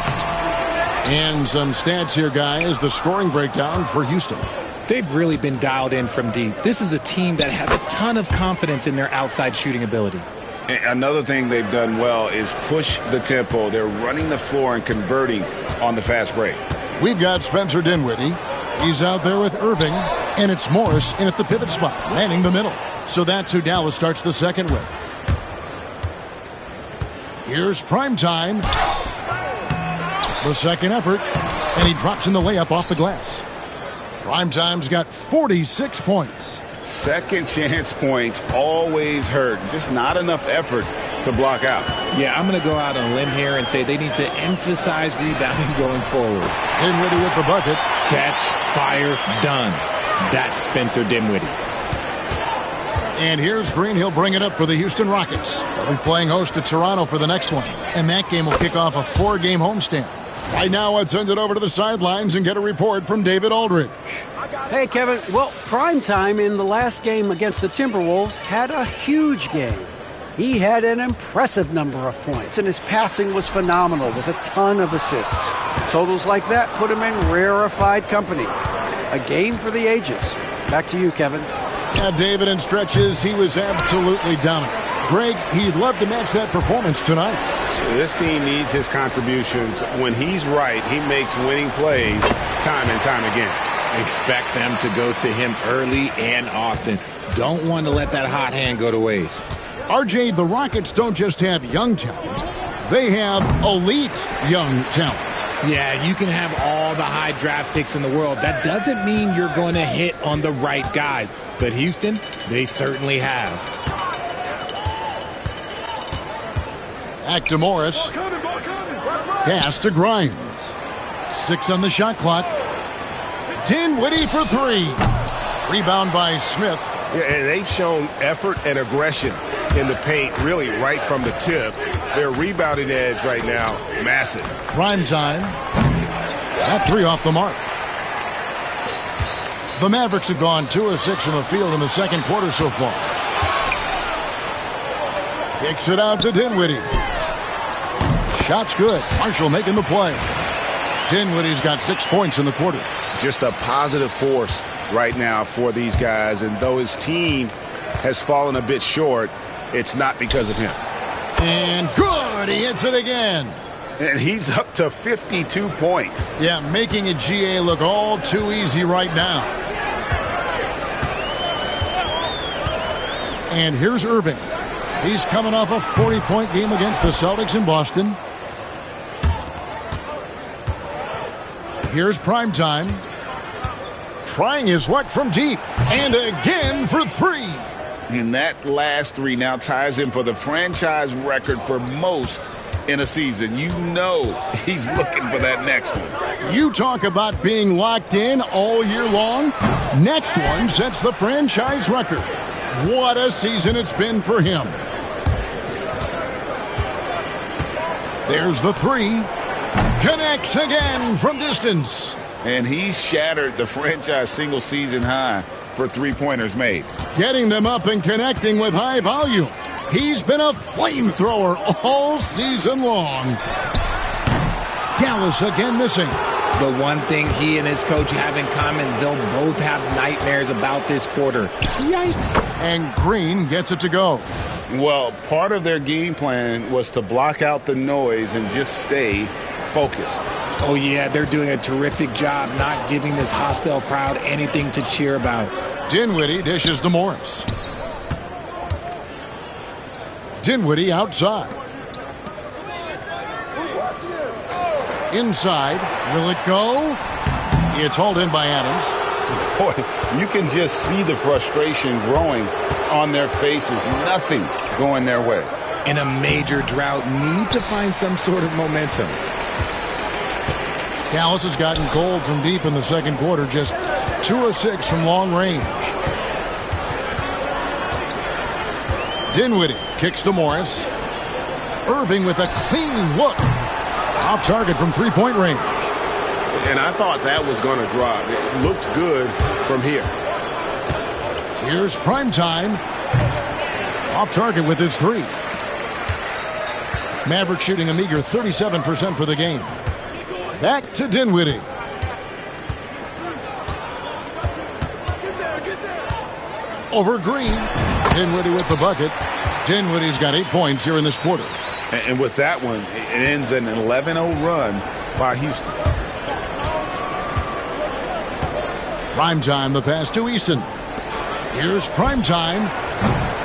And some stats here, guys. The scoring breakdown for Houston. They've really been dialed in from deep. This is a team that has a ton of confidence in their outside shooting ability. Another thing they've done well is push the tempo. They're running the floor and converting on the fast break. We've got Spencer Dinwiddie. He's out there with Irving. And it's Morris in at the pivot spot, manning the middle. So that's who Dallas starts the second with. Here's Primetime. The second effort. And he drops in the layup off the glass. Primetime's got 46 points. Second chance points always hurt. Just not enough effort to block out. Yeah, I'm going to go out on a limb here and say they need to emphasize rebounding going forward. Dinwiddie with the bucket. Catch, fire, done. That's Spencer Dinwiddie. And here's Green. He'll bring it up for the Houston Rockets. They'll be playing host to Toronto for the next one. And that game will kick off a 4-game homestand. Right now, let's send it over to the sidelines and get a report from David Aldridge. Hey, Kevin. Well, Primetime in the last game against the Timberwolves had a huge game. He had an impressive number of points, and his passing was phenomenal with a ton of assists. Totals like that put him in rarefied company. A game for the ages. Back to you, Kevin. Yeah, David, in stretches, he was absolutely dominant. Greg, he'd love to match that performance tonight. This team needs his contributions. When he's right, he makes winning plays time and time again. Expect them to go to him early and often. Don't want to let that hot hand go to waste. RJ, the Rockets don't just have young talent. They have elite young talent. Yeah, you can have all the high draft picks in the world. That doesn't mean you're going to hit on the right guys. But Houston, they certainly have. Back to Morris. Pass to Grimes. 6 on the shot clock. Dinwiddie for 3. Rebound by Smith. Yeah, and they've shown effort and aggression in the paint, really right from the tip. Their rebounding edge right now, massive. Prime time. That 3 off the mark. The Mavericks have gone 2 of 6 from the field in the second quarter so far. Kicks it out to Dinwiddie. Shot's good. Marshall making the play. Dinwiddie's got 6 points in the quarter. Just a positive force right now for these guys. And though his team has fallen a bit short, it's not because of him. And good. He hits it again. And he's up to 52 points. Yeah, making a GA look all too easy right now. And here's Irving. He's coming off a 40-point game against the Celtics in Boston. Here's Primetime. Trying his luck from deep. And again for 3. And that last 3 now ties him for the franchise record for most in a season. You know he's looking for that next one. You talk about being locked in all year long. Next one sets the franchise record. What a season it's been for him. There's the 3. Connects again from distance. And he shattered the franchise single season high for 3-pointers made. Getting them up and connecting with high volume. He's been a flamethrower all season long. Dallas again missing. The one thing he and his coach have in common, they'll both have nightmares about this quarter. Yikes. And Green gets it to go. Well, part of their game plan was to block out the noise and just stay focused. Oh, yeah, they're doing a terrific job not giving this hostile crowd anything to cheer about. Dinwiddie dishes to Morris. Dinwiddie outside. Inside. Will it go? It's hauled in by Adams. Boy, you can just see the frustration growing on their faces. Nothing going their way. In a major drought, need to find some sort of momentum. Dallas has gotten cold from deep in the second quarter, just 2 of 6 from long range. Dinwiddie kicks to Morris. Irving with a clean look. Off target from 3-point range. And I thought that was going to drop. It looked good from here. Here's Primetime. Off target with his 3. Mavericks shooting a meager 37% for the game. Back to Dinwiddie. Over Green. Dinwiddie with the bucket. Dinwiddie's got 8 points here in this quarter. And with that one, it ends an 11-0 run by Houston. Primetime, the pass to Easton. Here's Primetime.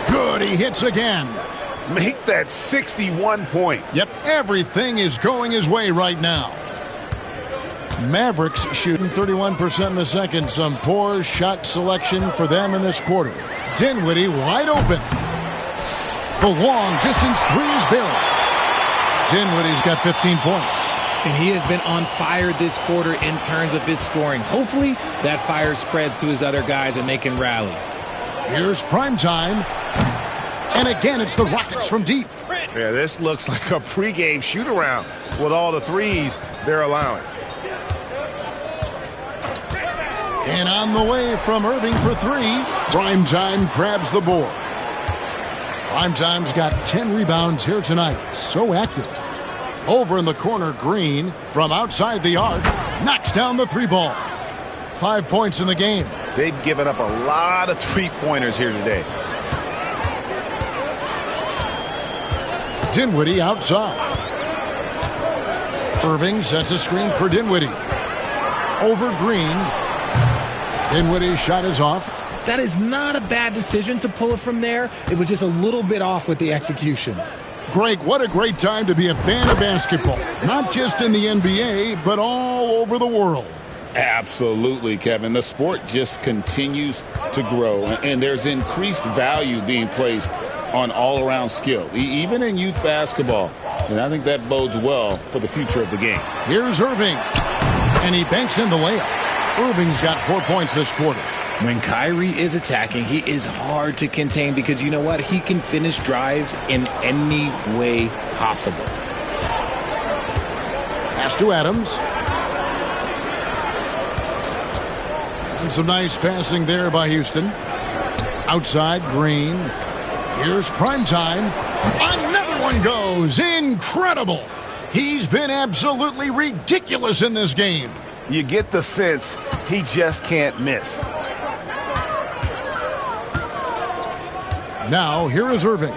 Good, he hits again. Make that 61 points. Yep, everything is going his way right now. Mavericks shooting 31% in the second. Some poor shot selection for them in this quarter. Dinwiddie wide open. The long distance 3 is buried. Dinwiddie's got 15 points. And he has been on fire this quarter in terms of his scoring. Hopefully that fire spreads to his other guys and they can rally. Here's Primetime. And again, it's the Rockets from deep. Yeah, this looks like a pregame shoot-around with all the threes they're allowing. And on the way from Irving for three, Primetime grabs the board. Primetime's got 10 rebounds here tonight. So active. Over in the corner, Green from outside the arc knocks down the three ball. 5 points in the game. They've given up a lot of three-pointers here today. Dinwiddie outside. Irving sets a screen for Dinwiddie. Over Green. Dinwiddie's shot is off. That is not a bad decision to pull it from there. It was just a little bit off with the execution. Greg, what a great time to be a fan of basketball. Not just in the NBA, but all over the world. Absolutely, Kevin. The sport just continues to grow, and there's increased value being placed on all-around skill, even in youth basketball. And I think that bodes well for the future of the game. Here's Irving, and he banks in the layup. Irving's got 4 points this quarter. When Kyrie is attacking, he is hard to contain because you know what? He can finish drives in any way possible. Pass to Adams. And some nice passing there by Houston. Outside, Green. Here's Primetime. Another one goes. Incredible. He's been absolutely ridiculous in this game. You get the sense he just can't miss. Now, here is Irving.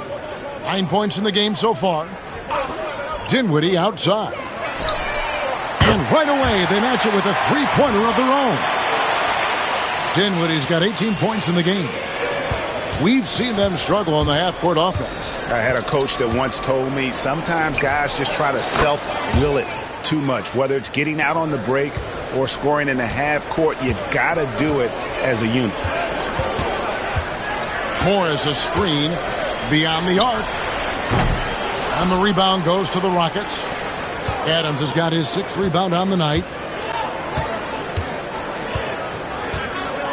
9 points in the game so far. Dinwiddie outside. And right away, they match it with a three-pointer of their own. Dinwiddie's got 18 points in the game. We've seen them struggle on the half-court offense. I had a coach that once told me sometimes guys just try to self-will it too much. Whether it's getting out on the break or scoring in the half-court, you got to do it as a unit. Morris a screen beyond the arc. And the rebound goes to the Rockets. Adams has got his 6th rebound on the night.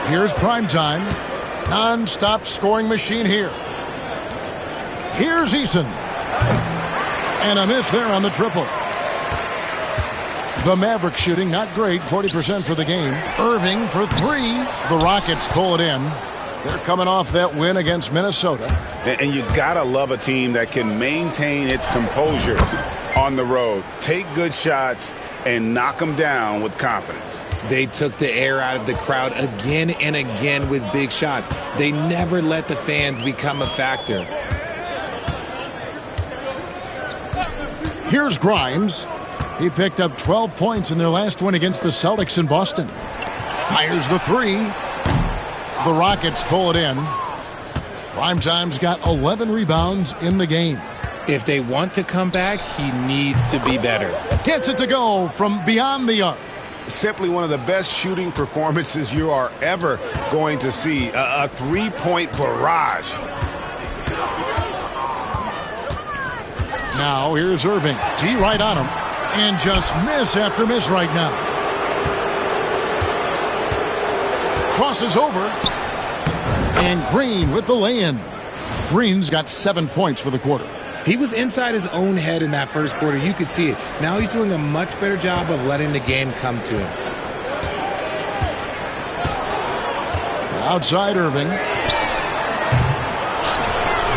Here's Primetime. Non-stop scoring machine here. Here's Eason. And a miss there on the triple. The Mavericks shooting not great, 40% for the game. Irving for three. The Rockets pull it in. They're coming off that win against Minnesota. And you got to love a team that can maintain its composure on the road. Take good shots and knock them down with confidence. They took the air out of the crowd again and again with big shots. They never let the fans become a factor. Here's Grimes. He picked up 12 points in their last win against the Celtics in Boston. Fires the three. The Rockets pull it in. Primetime's got 11 rebounds in the game. If they want to come back, he needs to be better. Gets it to go from beyond the arc. Simply one of the best shooting performances you are ever going to see. A three-point barrage. Now here's Irving. D right on him. And just miss after miss right now. Crosses over. And Green with the lay-in. Green's got 7 points for the quarter. He was inside his own head in that first quarter. You could see it. Now he's doing a much better job of letting the game come to him. Outside Irving.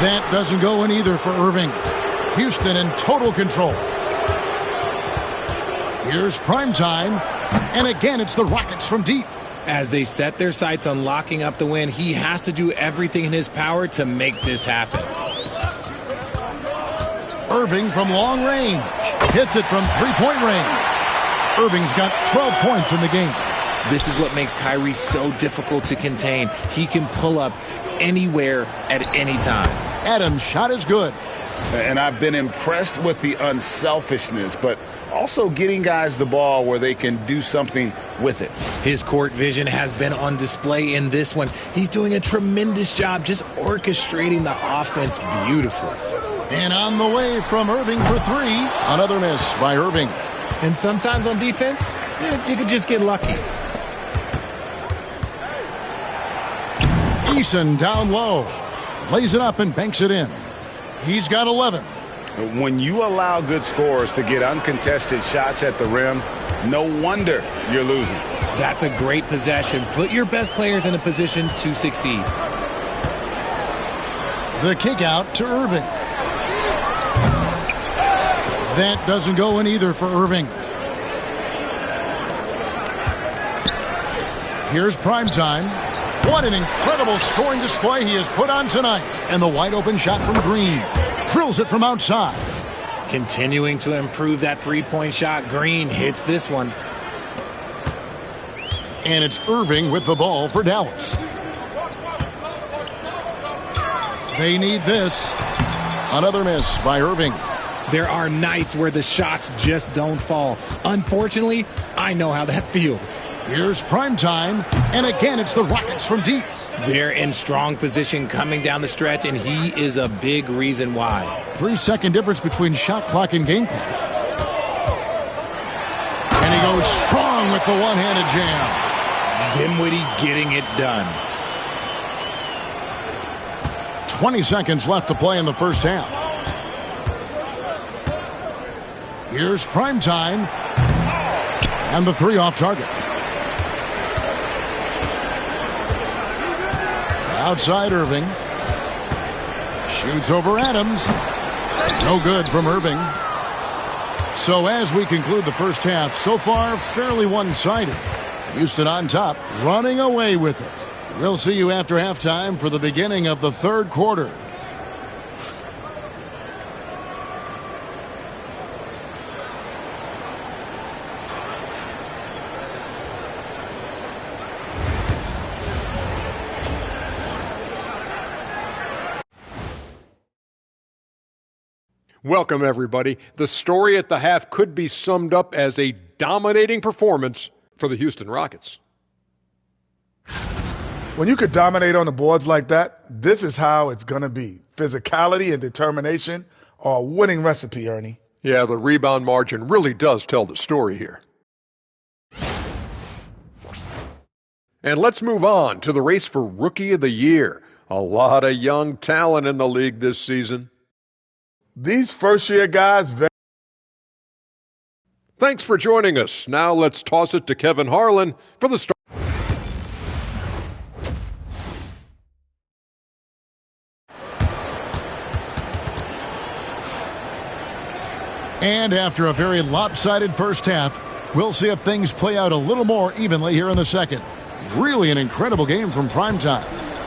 That doesn't go in either for Irving. Houston in total control. Here's Primetime. And again, it's the Rockets from deep. As they set their sights on locking up the win, he has to do everything in his power to make this happen. Irving from long range. Hits it from three-point range. Irving's got 12 points in the game. This is what makes Kyrie so difficult to contain. He can pull up anywhere at any time. Adams' shot is good. And I've been impressed with the unselfishness, but also getting guys the ball where they can do something with it. His court vision has been on display in this one. He's doing a tremendous job just orchestrating the offense beautifully. And on the way from Irving for three. Another miss by Irving. And sometimes on defense, you could just get lucky. Eason down low. Lays it up and banks it in. He's got 11. When you allow good scorers to get uncontested shots at the rim, no wonder you're losing. That's a great possession. Put your best players in a position to succeed. The kick out to Irving. That doesn't go in either for Irving. Here's Primetime. What an incredible scoring display he has put on tonight. And the wide open shot from Green. Drills it from outside. Continuing to improve that three-point shot. Green hits this one. And it's Irving with the ball for Dallas. They need this. Another miss by Irving. There are nights where the shots just don't fall. Unfortunately, I know how that feels. Here's Primetime, and again it's the Rockets from deep. They're in strong position coming down the stretch, and he is a big reason why. 3-second difference between shot clock and game clock. And he goes strong with the one-handed jam. Dinwiddie getting it done. 20 seconds left to play in the first half. Here's Primetime. And the three off target. Outside Irving. Shoots over Adams. No good from Irving. So as we conclude the first half, so far fairly one-sided. Houston on top, running away with it. We'll see you after halftime for the beginning of the third quarter. Welcome, everybody. The story at the half could be summed up as a dominating performance for the Houston Rockets. When you could dominate on the boards like that, this is how it's going to be. Physicality and determination are a winning recipe, Ernie. Yeah, the rebound margin really does tell the story here. And let's move on to the race for Rookie of the Year. A lot of young talent in the league this season. These first-year guys... Thanks for joining us. Now let's toss it to Kevin Harlan for the start. And after a very lopsided first half, we'll see if things play out a little more evenly here in the second. Really an incredible game from Primetime.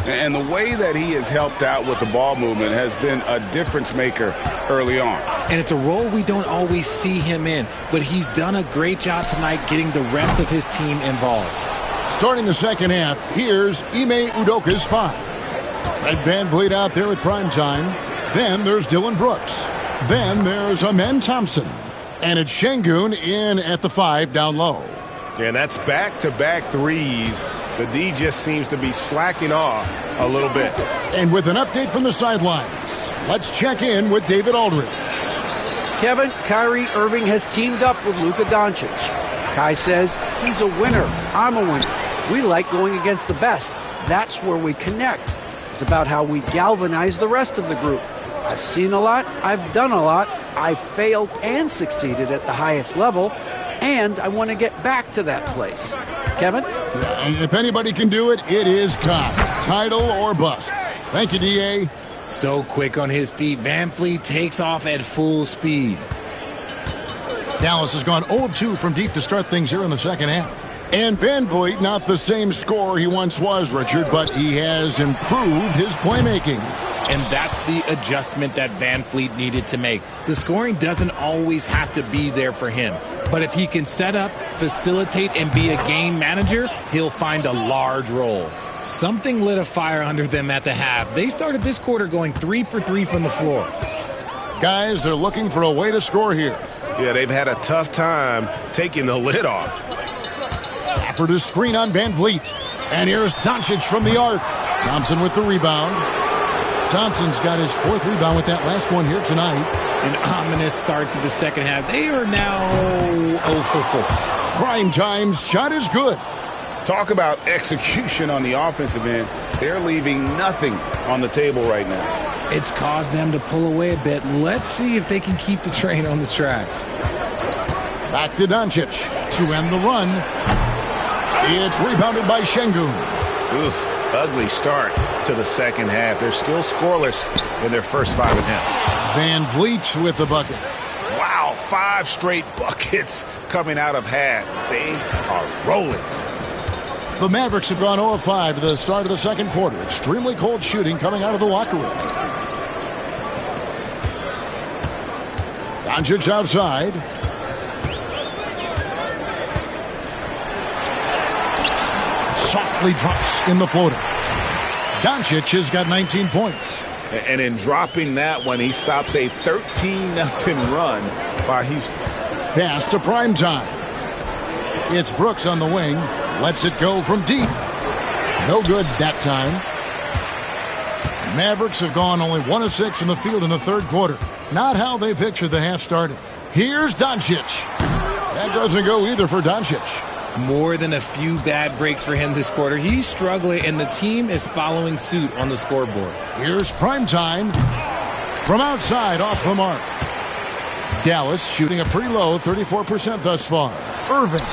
And the way that he has helped out with the ball movement has been a difference maker early on. And it's a role we don't always see him in, but he's done a great job tonight getting the rest of his team involved. Starting the second half, here's Ime Udoka's 5. Fred VanVleet out there with Primetime. Then there's Dylan Brooks. Then there's Amen Thompson. And it's Şengün in at the 5 down low. And that's back-to-back threes. The D just seems to be slacking off a little bit. And with an update from the sidelines, let's check in with David Aldridge. Kevin, Kyrie Irving has teamed up with Luka Doncic. Kai says he's a winner. I'm a winner. We like going against the best. That's where we connect. It's about how we galvanize the rest of the group. I've seen a lot. I've done a lot. I've failed and succeeded at the highest level. And I want to get back to that place. Kevin? If anybody can do it, it is Kai. Title or bust. Thank you, D.A. So quick on his feet, VanVleet takes off at full speed. Dallas has gone 0 of 2 from deep to start things here in the second half. And VanVleet, not the same scorer he once was, Richard, but he has improved his playmaking. And that's the adjustment that VanVleet needed to make. The scoring doesn't always have to be there for him. But if he can set up, facilitate, and be a game manager, he'll find a large role. Something lit a fire under them at the half. They started this quarter going 3 for 3 from the floor. Guys, they're looking for a way to score here. Yeah, they've had a tough time taking the lid off. After the screen on VanVleet. And here's Doncic from the arc. Thompson with the rebound. Thompson's got his 4th rebound with that last one here tonight. An ominous start to the second half. They are now 0 for 4. Primetime's shot is good. Talk about execution on the offensive end. They're leaving nothing on the table right now. It's caused them to pull away a bit. Let's see if they can keep the train on the tracks. Back to Doncic to end the run. It's rebounded by Şengün. Oof, ugly start to the second half. They're still scoreless in their first 5 attempts. Van Vliet with the bucket. Wow, 5 straight buckets coming out of half. They are rolling. The Mavericks have gone 0 of 5 to the start of the second quarter. Extremely cold shooting coming out of the locker room. Doncic outside. Softly drops in the floater. Doncic has got 19 points. And in dropping that one, he stops a 13-0 run by Houston. Pass to Primetime. It's Brooks on the wing. Lets it go from deep. No good that time. Mavericks have gone only 1 of 6 in the field in the third quarter. Not how they pictured the half started. Here's Doncic. That doesn't go either for Doncic. More than a few bad breaks for him this quarter. He's struggling, and the team is following suit on the scoreboard. Here's Primetime. From outside, off the mark. Dallas shooting a pretty low 34% thus far. Irving.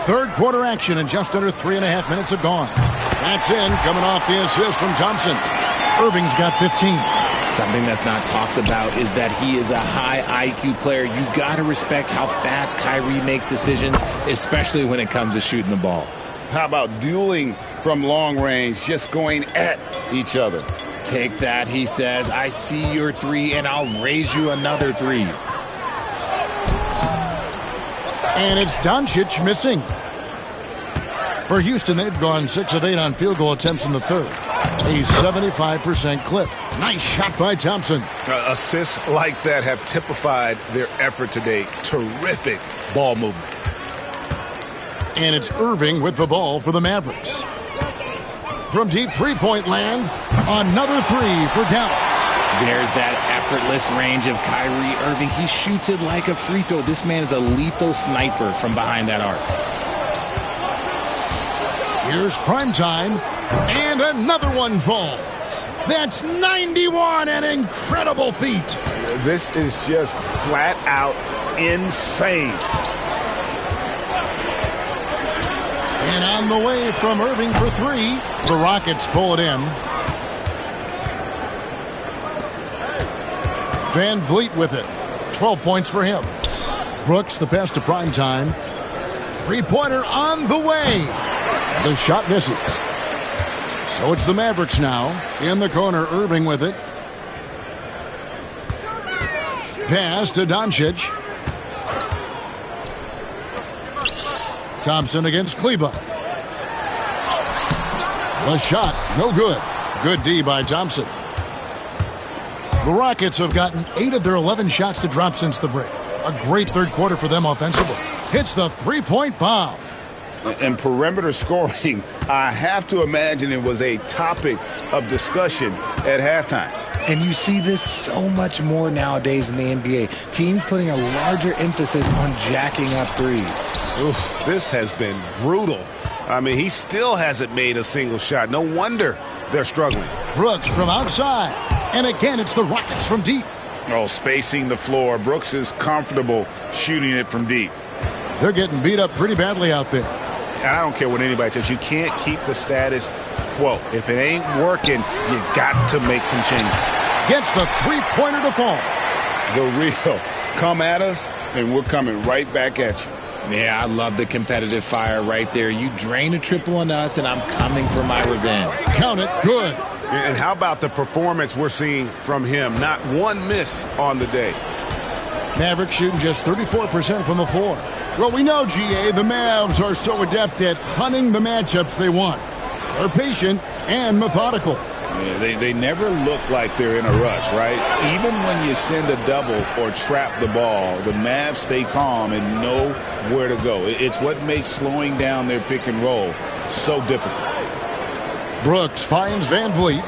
Third quarter action and just under 3.5 minutes have gone. That's in, coming off the assist from Thompson. Irving's got 15. Something that's not talked about is that he is a high IQ player. You got to respect how fast Kyrie makes decisions, especially when it comes to shooting the ball. How about dueling from long range, just going at each other? Take that, he says. I see your 3, and I'll raise you another 3. And it's Doncic missing. For Houston, they've gone 6 of 8 on field goal attempts in the third. A 75% clip. Nice shot by Thompson. Assists like that have typified their effort today. Terrific ball movement. And it's Irving with the ball for the Mavericks. From deep three-point land, another 3 for Dallas. There's that effortless range of Kyrie Irving. He shoots it like a free throw. This man is a lethal sniper from behind that arc. Here's Primetime, and another one falls. That's 91, an incredible feat. This is just flat out insane. And on the way from Irving for 3, the Rockets pull it in. Van Vliet with it. 12 points for him. Brooks, the pass to Primetime. Three-pointer on the way. The shot misses. So it's the Mavericks now. In the corner, Irving with it. Pass to Doncic. Thompson against Kleba. The shot, no good. Good D by Thompson. The Rockets have gotten 8 of their 11 shots to drop since the break. A great third quarter for them offensively. Hits the three-point bomb. And perimeter scoring, I have to imagine it was a topic of discussion at halftime. And you see this so much more nowadays in the NBA. Teams putting a larger emphasis on jacking up threes. Oof, this has been brutal. I mean, he still hasn't made a single shot. No wonder they're struggling. Brooks from outside. And again, it's the Rockets from deep. Oh, spacing the floor. Brooks is comfortable shooting it from deep. They're getting beat up pretty badly out there. And I don't care what anybody says. You can't keep the status quo. If it ain't working, you got to make some changes. Gets the three-pointer to fall. The real. Come at us, and we're coming right back at you. Yeah, I love the competitive fire right there. You drain a triple on us, and I'm coming for my revenge. Count it. Good. And how about the performance we're seeing from him? Not one miss on the day. Mavericks shooting just 34% from the floor. Well, we know, GA, the Mavs are so adept at hunting the matchups they want. They're patient and methodical. Yeah, they never look like they're in a rush, right? Even when you send a double or trap the ball, the Mavs stay calm and know where to go. It's what makes slowing down their pick and roll so difficult. Brooks finds Van Vliet.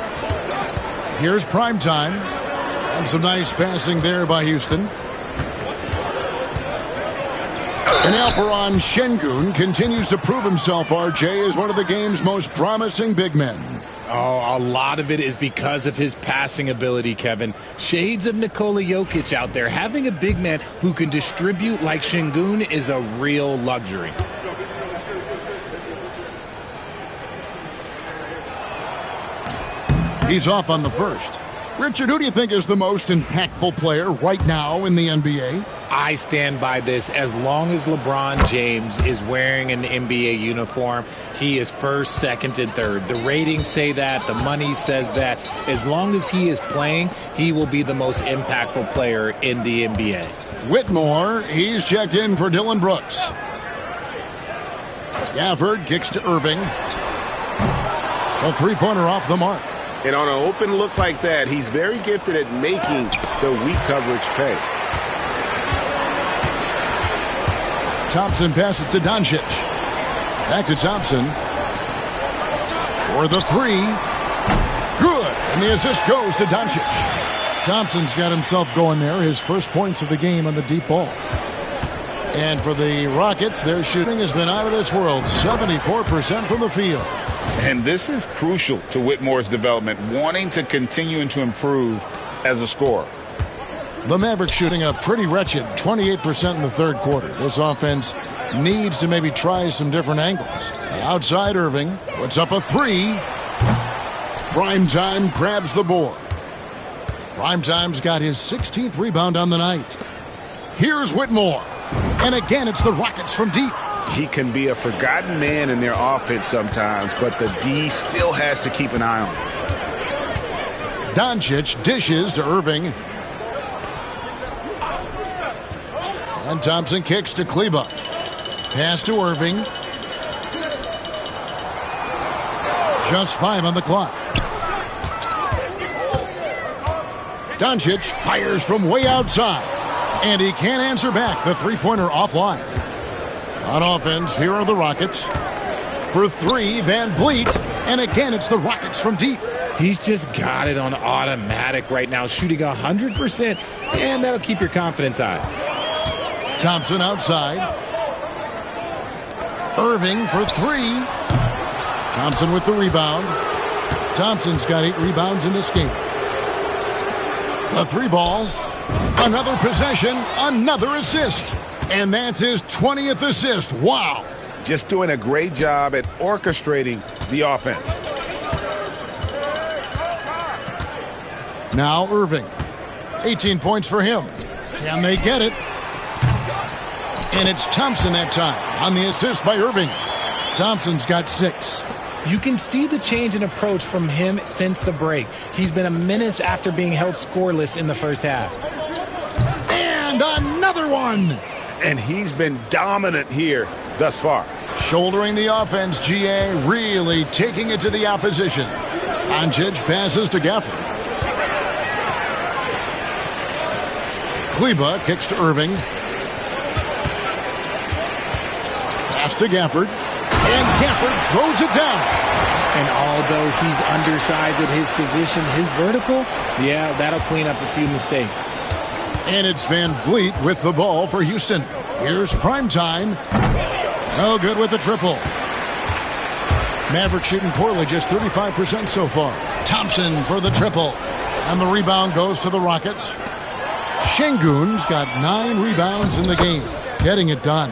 Here's Primetime. And some nice passing there by Houston. And Alperon Şengün continues to prove himself, RJ, as one of the game's most promising big men. Oh, a lot of it is because of his passing ability, Kevin. Shades of Nikola Jokic out there. Having a big man who can distribute like Şengün is a real luxury. He's off on the first. Richard, who do you think is the most impactful player right now in the NBA? I stand by this. As long as LeBron James is wearing an NBA uniform, he is first, second, and third. The ratings say that. The money says that. As long as he is playing, he will be the most impactful player in the NBA. Whitmore, he's checked in for Dylan Brooks. Gafford kicks to Irving. A three-pointer off the mark. And on an open look like that, he's very gifted at making the weak coverage pay. Thompson passes to Doncic. Back to Thompson. For the three. Good. And the assist goes to Doncic. Thompson's got himself going there. His first points of the game on the deep ball. And for the Rockets, their shooting has been out of this world. 74% from the field. And this is crucial to Whitmore's development, wanting to continue and to improve as a scorer. The Mavericks shooting a pretty wretched 28% in the third quarter. This offense needs to maybe try some different angles. Outside Irving puts up a three. Primetime grabs the board. Primetime's got his 16th rebound on the night. Here's Whitmore. And again, it's the Rockets from deep. He can be a forgotten man in their offense sometimes, but the D still has to keep an eye on him. Doncic dishes to Irving. And Thompson kicks to Kleber. Pass to Irving. Just 5 on the clock. Doncic fires from way outside. And he can't answer back. The three-pointer offline. On offense, here are the Rockets. For three, Van Vliet. And again, it's the Rockets from deep. He's just got it on automatic right now, shooting 100%. And that'll keep your confidence high. Thompson outside. Irving for three. Thompson with the rebound. Thompson's got 8 rebounds in this game. The three ball. Another possession. Another assist. And that's his 20th assist. Wow. Just doing a great job at orchestrating the offense. Now Irving. 18 points for him. Can they get it? And it's Thompson that time on the assist by Irving. Thompson's got 6. You can see the change in approach from him since the break. He's been a menace after being held scoreless in the first half. And another one. And he's been dominant here thus far. Shouldering the offense, GA really taking it to the opposition. Doncic passes to Gafford. Kleber kicks to Irving. Pass to Gafford. And Gafford throws it down. And although he's undersized at his position, his vertical, yeah, that'll clean up a few mistakes. And it's Van Vliet with the ball for Houston. Here's Primetime. No good with the triple. Mavericks shooting poorly, just 35% so far. Thompson for the triple. And the rebound goes to the Rockets. Şengün's got 9 rebounds in the game. Getting it done.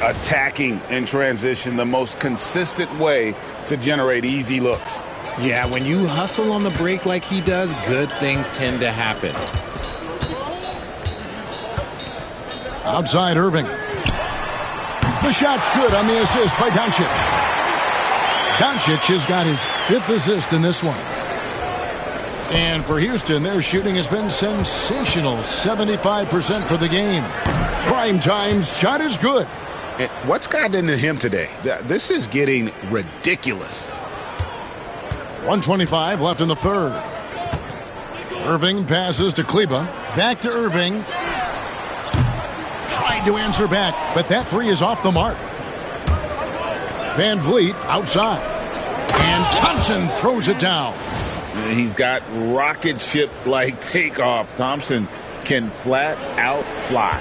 Attacking in transition, the most consistent way to generate easy looks. Yeah, when you hustle on the break like he does, good things tend to happen. Outside Irving. The shot's good on the assist by Doncic. Doncic has got his 5th assist in this one. And for Houston, their shooting has been sensational. 75% for the game. Primetime's shot is good. And what's gotten into him today? This is getting ridiculous. 1:25 left in the third. Irving passes to Kleber. Back to Irving. Tried to answer back, but that three is off the mark. Van Vliet outside. And Thompson throws it down. He's got rocket ship-like takeoff. Thompson can flat out fly.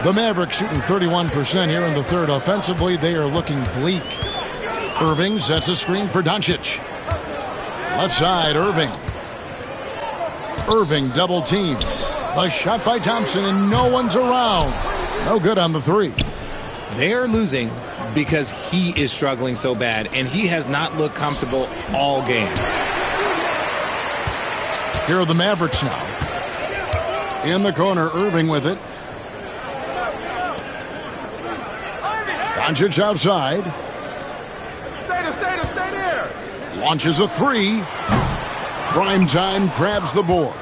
The Mavericks shooting 31% here in the third. Offensively, they are looking bleak. Irving sets a screen for Doncic. Left side, Irving. Irving double team. The shot by Thompson, and no one's around. No good on the three. They're losing because he is struggling so bad, and he has not looked comfortable all game. Here are the Mavericks now. In the corner, Irving with it. Doncic outside. Stay there. Launches a three. Primetime grabs the board.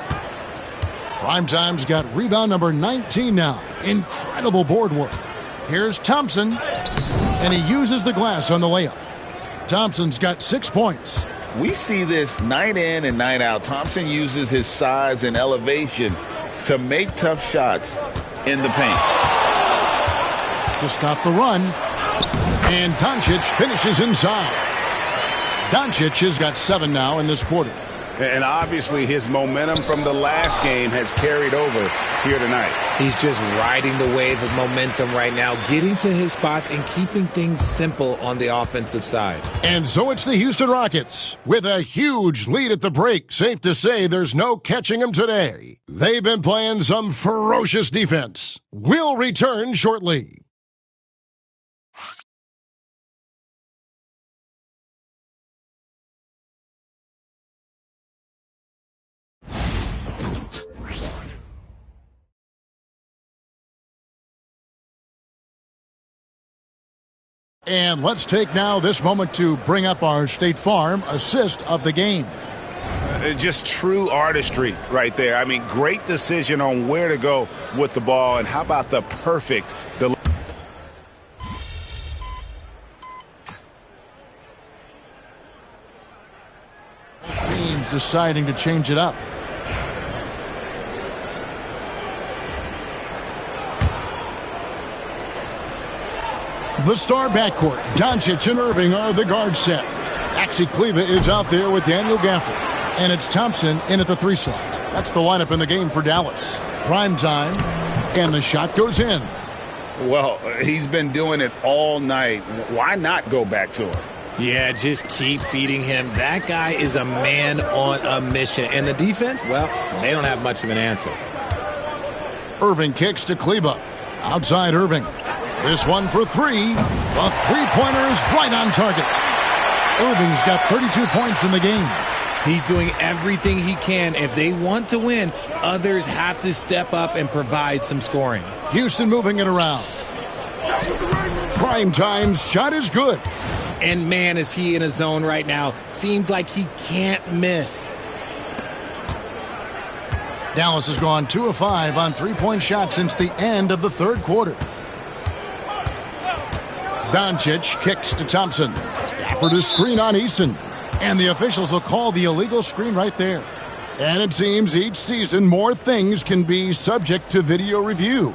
Primetime's got rebound number 19 now. Incredible board work. Here's Thompson, and he uses the glass on the layup. Thompson's got 6 points. We see this night in and night out. Thompson uses his size and elevation to make tough shots in the paint. To stop the run, and Doncic finishes inside. Doncic has got 7 now in this quarter. And obviously his momentum from the last game has carried over here tonight. He's just riding the wave of momentum right now, getting to his spots and keeping things simple on the offensive side. And so it's the Houston Rockets with a huge lead at the break. Safe to say there's no catching them today. They've been playing some ferocious defense. We'll return shortly. And let's take now this moment to bring up our State Farm assist of the game. Just true artistry right there. I mean, great decision on where to go with the ball. And how about the perfect delivery? Teams deciding to change it up. The star backcourt, Doncic and Irving are the guard set. Maxi Kleber is out there with Daniel Gafford. And it's Thompson in at the 3 slot. That's the lineup in the game for Dallas. Prime time, and the shot goes in. Well, he's been doing it all night. Why not go back to him? Yeah, just keep feeding him. That guy is a man on a mission. And the defense, well, they don't have much of an answer. Irving kicks to Kleber. Outside Irving. This one for 3. The three-pointer is right on target. Irving's got 32 points in the game. He's doing everything he can. If they want to win, others have to step up and provide some scoring. Houston moving it around. Prime time's shot is good. And man, is he in a zone right now. Seems like he can't miss. Dallas has gone 2 of 5 on three-point shots since the end of the third quarter. Doncic kicks to Thompson. Gafford is screen on Eason. And the officials will call the illegal screen right there. And it seems each season more things can be subject to video review.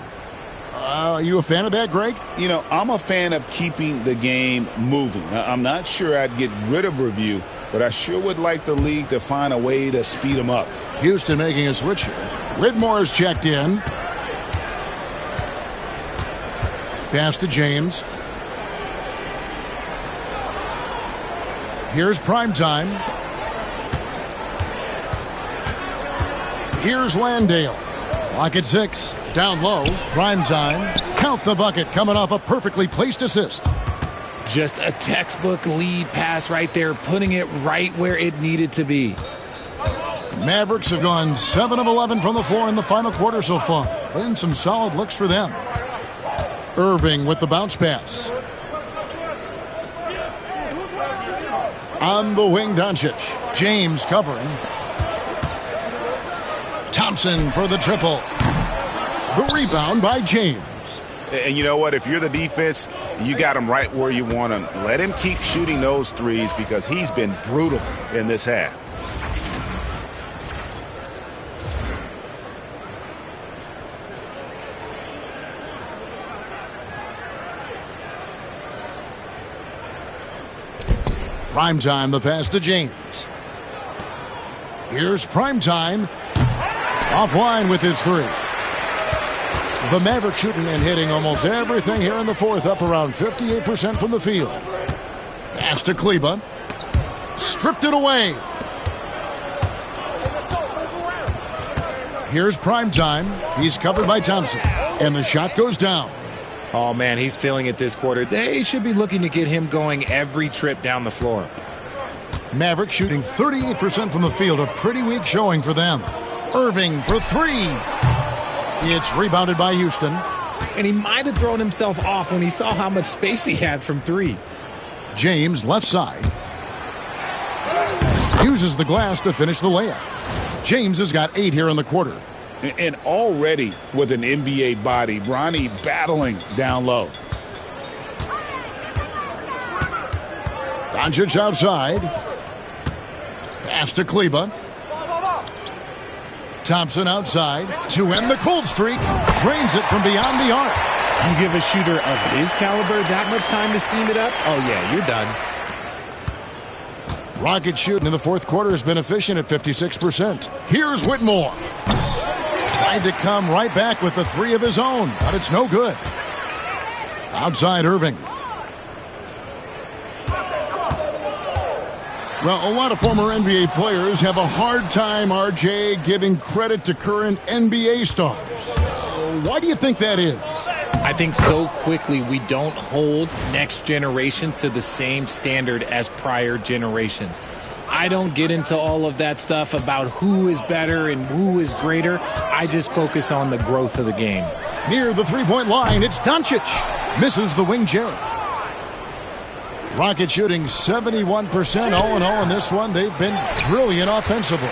Are you a fan of that, Greg? You know, I'm a fan of keeping the game moving. I'm not sure I'd get rid of review, but I sure would like the league to find a way to speed them up. Houston making a switch here. Whitmore is checked in. Pass to James. Here's Primetime. Here's Landale. Clock at 6. Down low. Primetime. Count the bucket coming off a perfectly placed assist. Just a textbook lead pass right there, putting it right where it needed to be. Mavericks have gone 7 of 11 from the floor in the final quarter so far. Been some solid looks for them. Irving with the bounce pass. On the wing, Doncic. James covering. Thompson for the triple. The rebound by James. And you know what? If you're the defense, you got him right where you want him. Let him keep shooting those threes because he's been brutal in this half. Primetime, the pass to James. Here's Primetime. Offline with his three. The Mavericks shooting and hitting almost everything here in the fourth, up around 58% from the field. Pass to Kleba. Stripped it away. Here's Primetime. He's covered by Thompson. And the shot goes down. Oh, man, he's feeling it this quarter. They should be looking to get him going every trip down the floor. Mavericks shooting 38% from the field. A pretty weak showing for them. Irving for three. It's rebounded by Houston. And he might have thrown himself off when he saw how much space he had from three. James, left side. Uses the glass to finish the layup. James has got 8 here in the quarter. And already with an NBA body, Bronny battling down low. Doncic outside. Pass to Kleba. Thompson outside to end the cold streak. Drains it from beyond the arc. You give a shooter of his caliber that much time to seam it up? Oh, yeah, you're done. Rocket shooting in the fourth quarter has been efficient at 56%. Here's Whitmore. Tried to come right back with the three of his own, but it's no good. Outside Irving. Well, a lot of former NBA players have a hard time, RJ, giving credit to current NBA stars. Why do you think that is? I think so quickly we don't hold next generation to the same standard as prior generations. I don't get into all of that stuff about who is better and who is greater. I just focus on the growth of the game. Near the three-point line, it's Doncic. Misses the wing Jerry. Rocket shooting 71% all in all in this one. They've been brilliant offensively.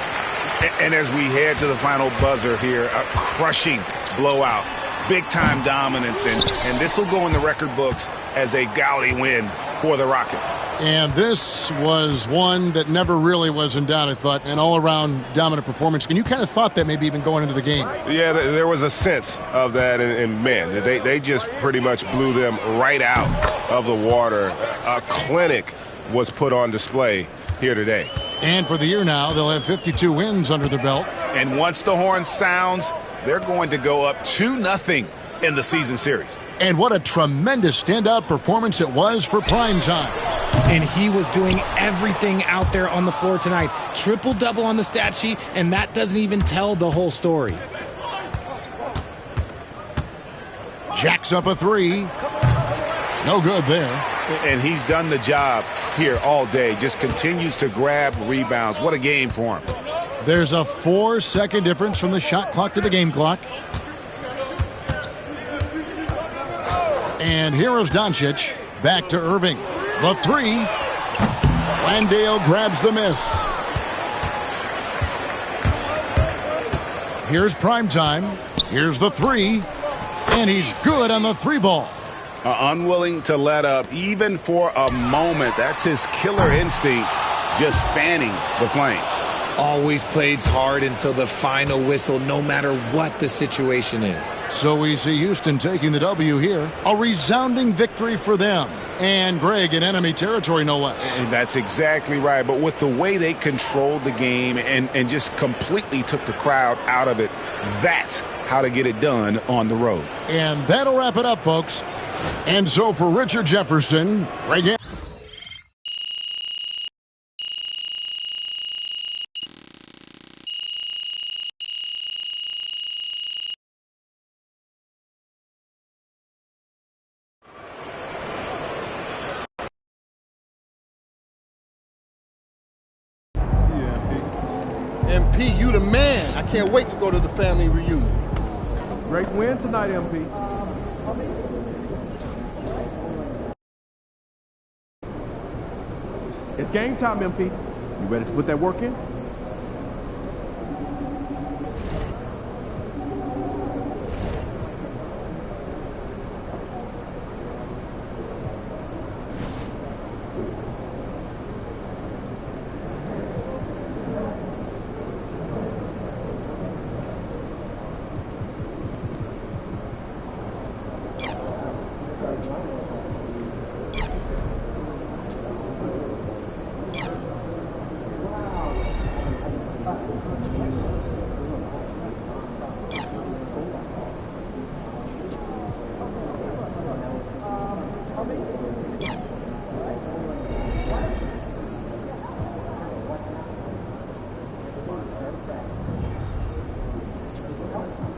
And as we head to the final buzzer here, a crushing blowout. Big-time dominance, and this will go in the record books as a gaudy win for the Rockets. And this was one that never really was in doubt, I thought, an all-around dominant performance. And you kind of thought that maybe even going into the game. Yeah, there was a sense of that, and man, they just pretty much blew them right out of the water. A clinic was put on display here today. And for the year now, they'll have 52 wins under their belt. And once the horn sounds, they're going to go up 2-0 in the season series. And what a tremendous standout performance it was for Primetime. And he was doing everything out there on the floor tonight. Triple-double on the stat sheet, and that doesn't even tell the whole story. Jacks up a three. No good there. And he's done the job here all day. Just continues to grab rebounds. What a game for him. There's a 4-second difference from the shot clock to the game clock. And here is Doncic. Back to Irving. The three. Landale grabs the miss. Here's Primetime. Here's the three. And he's good on the three ball. Unwilling to let up even for a moment. That's his killer instinct, just fanning the flames. Always plays hard until the final whistle, no matter what the situation is. So we see Houston taking the W here. A resounding victory for them. And Greg in enemy territory, no less. And that's exactly right. But with the way they controlled the game and just completely took the crowd out of it, that's how to get it done on the road. And that'll wrap it up, folks. And so for Richard Jefferson, Greg. MP, you the man. I can't wait to go to the family reunion. Great win tonight, MP. It's game time, MP. You ready to put that work in? out.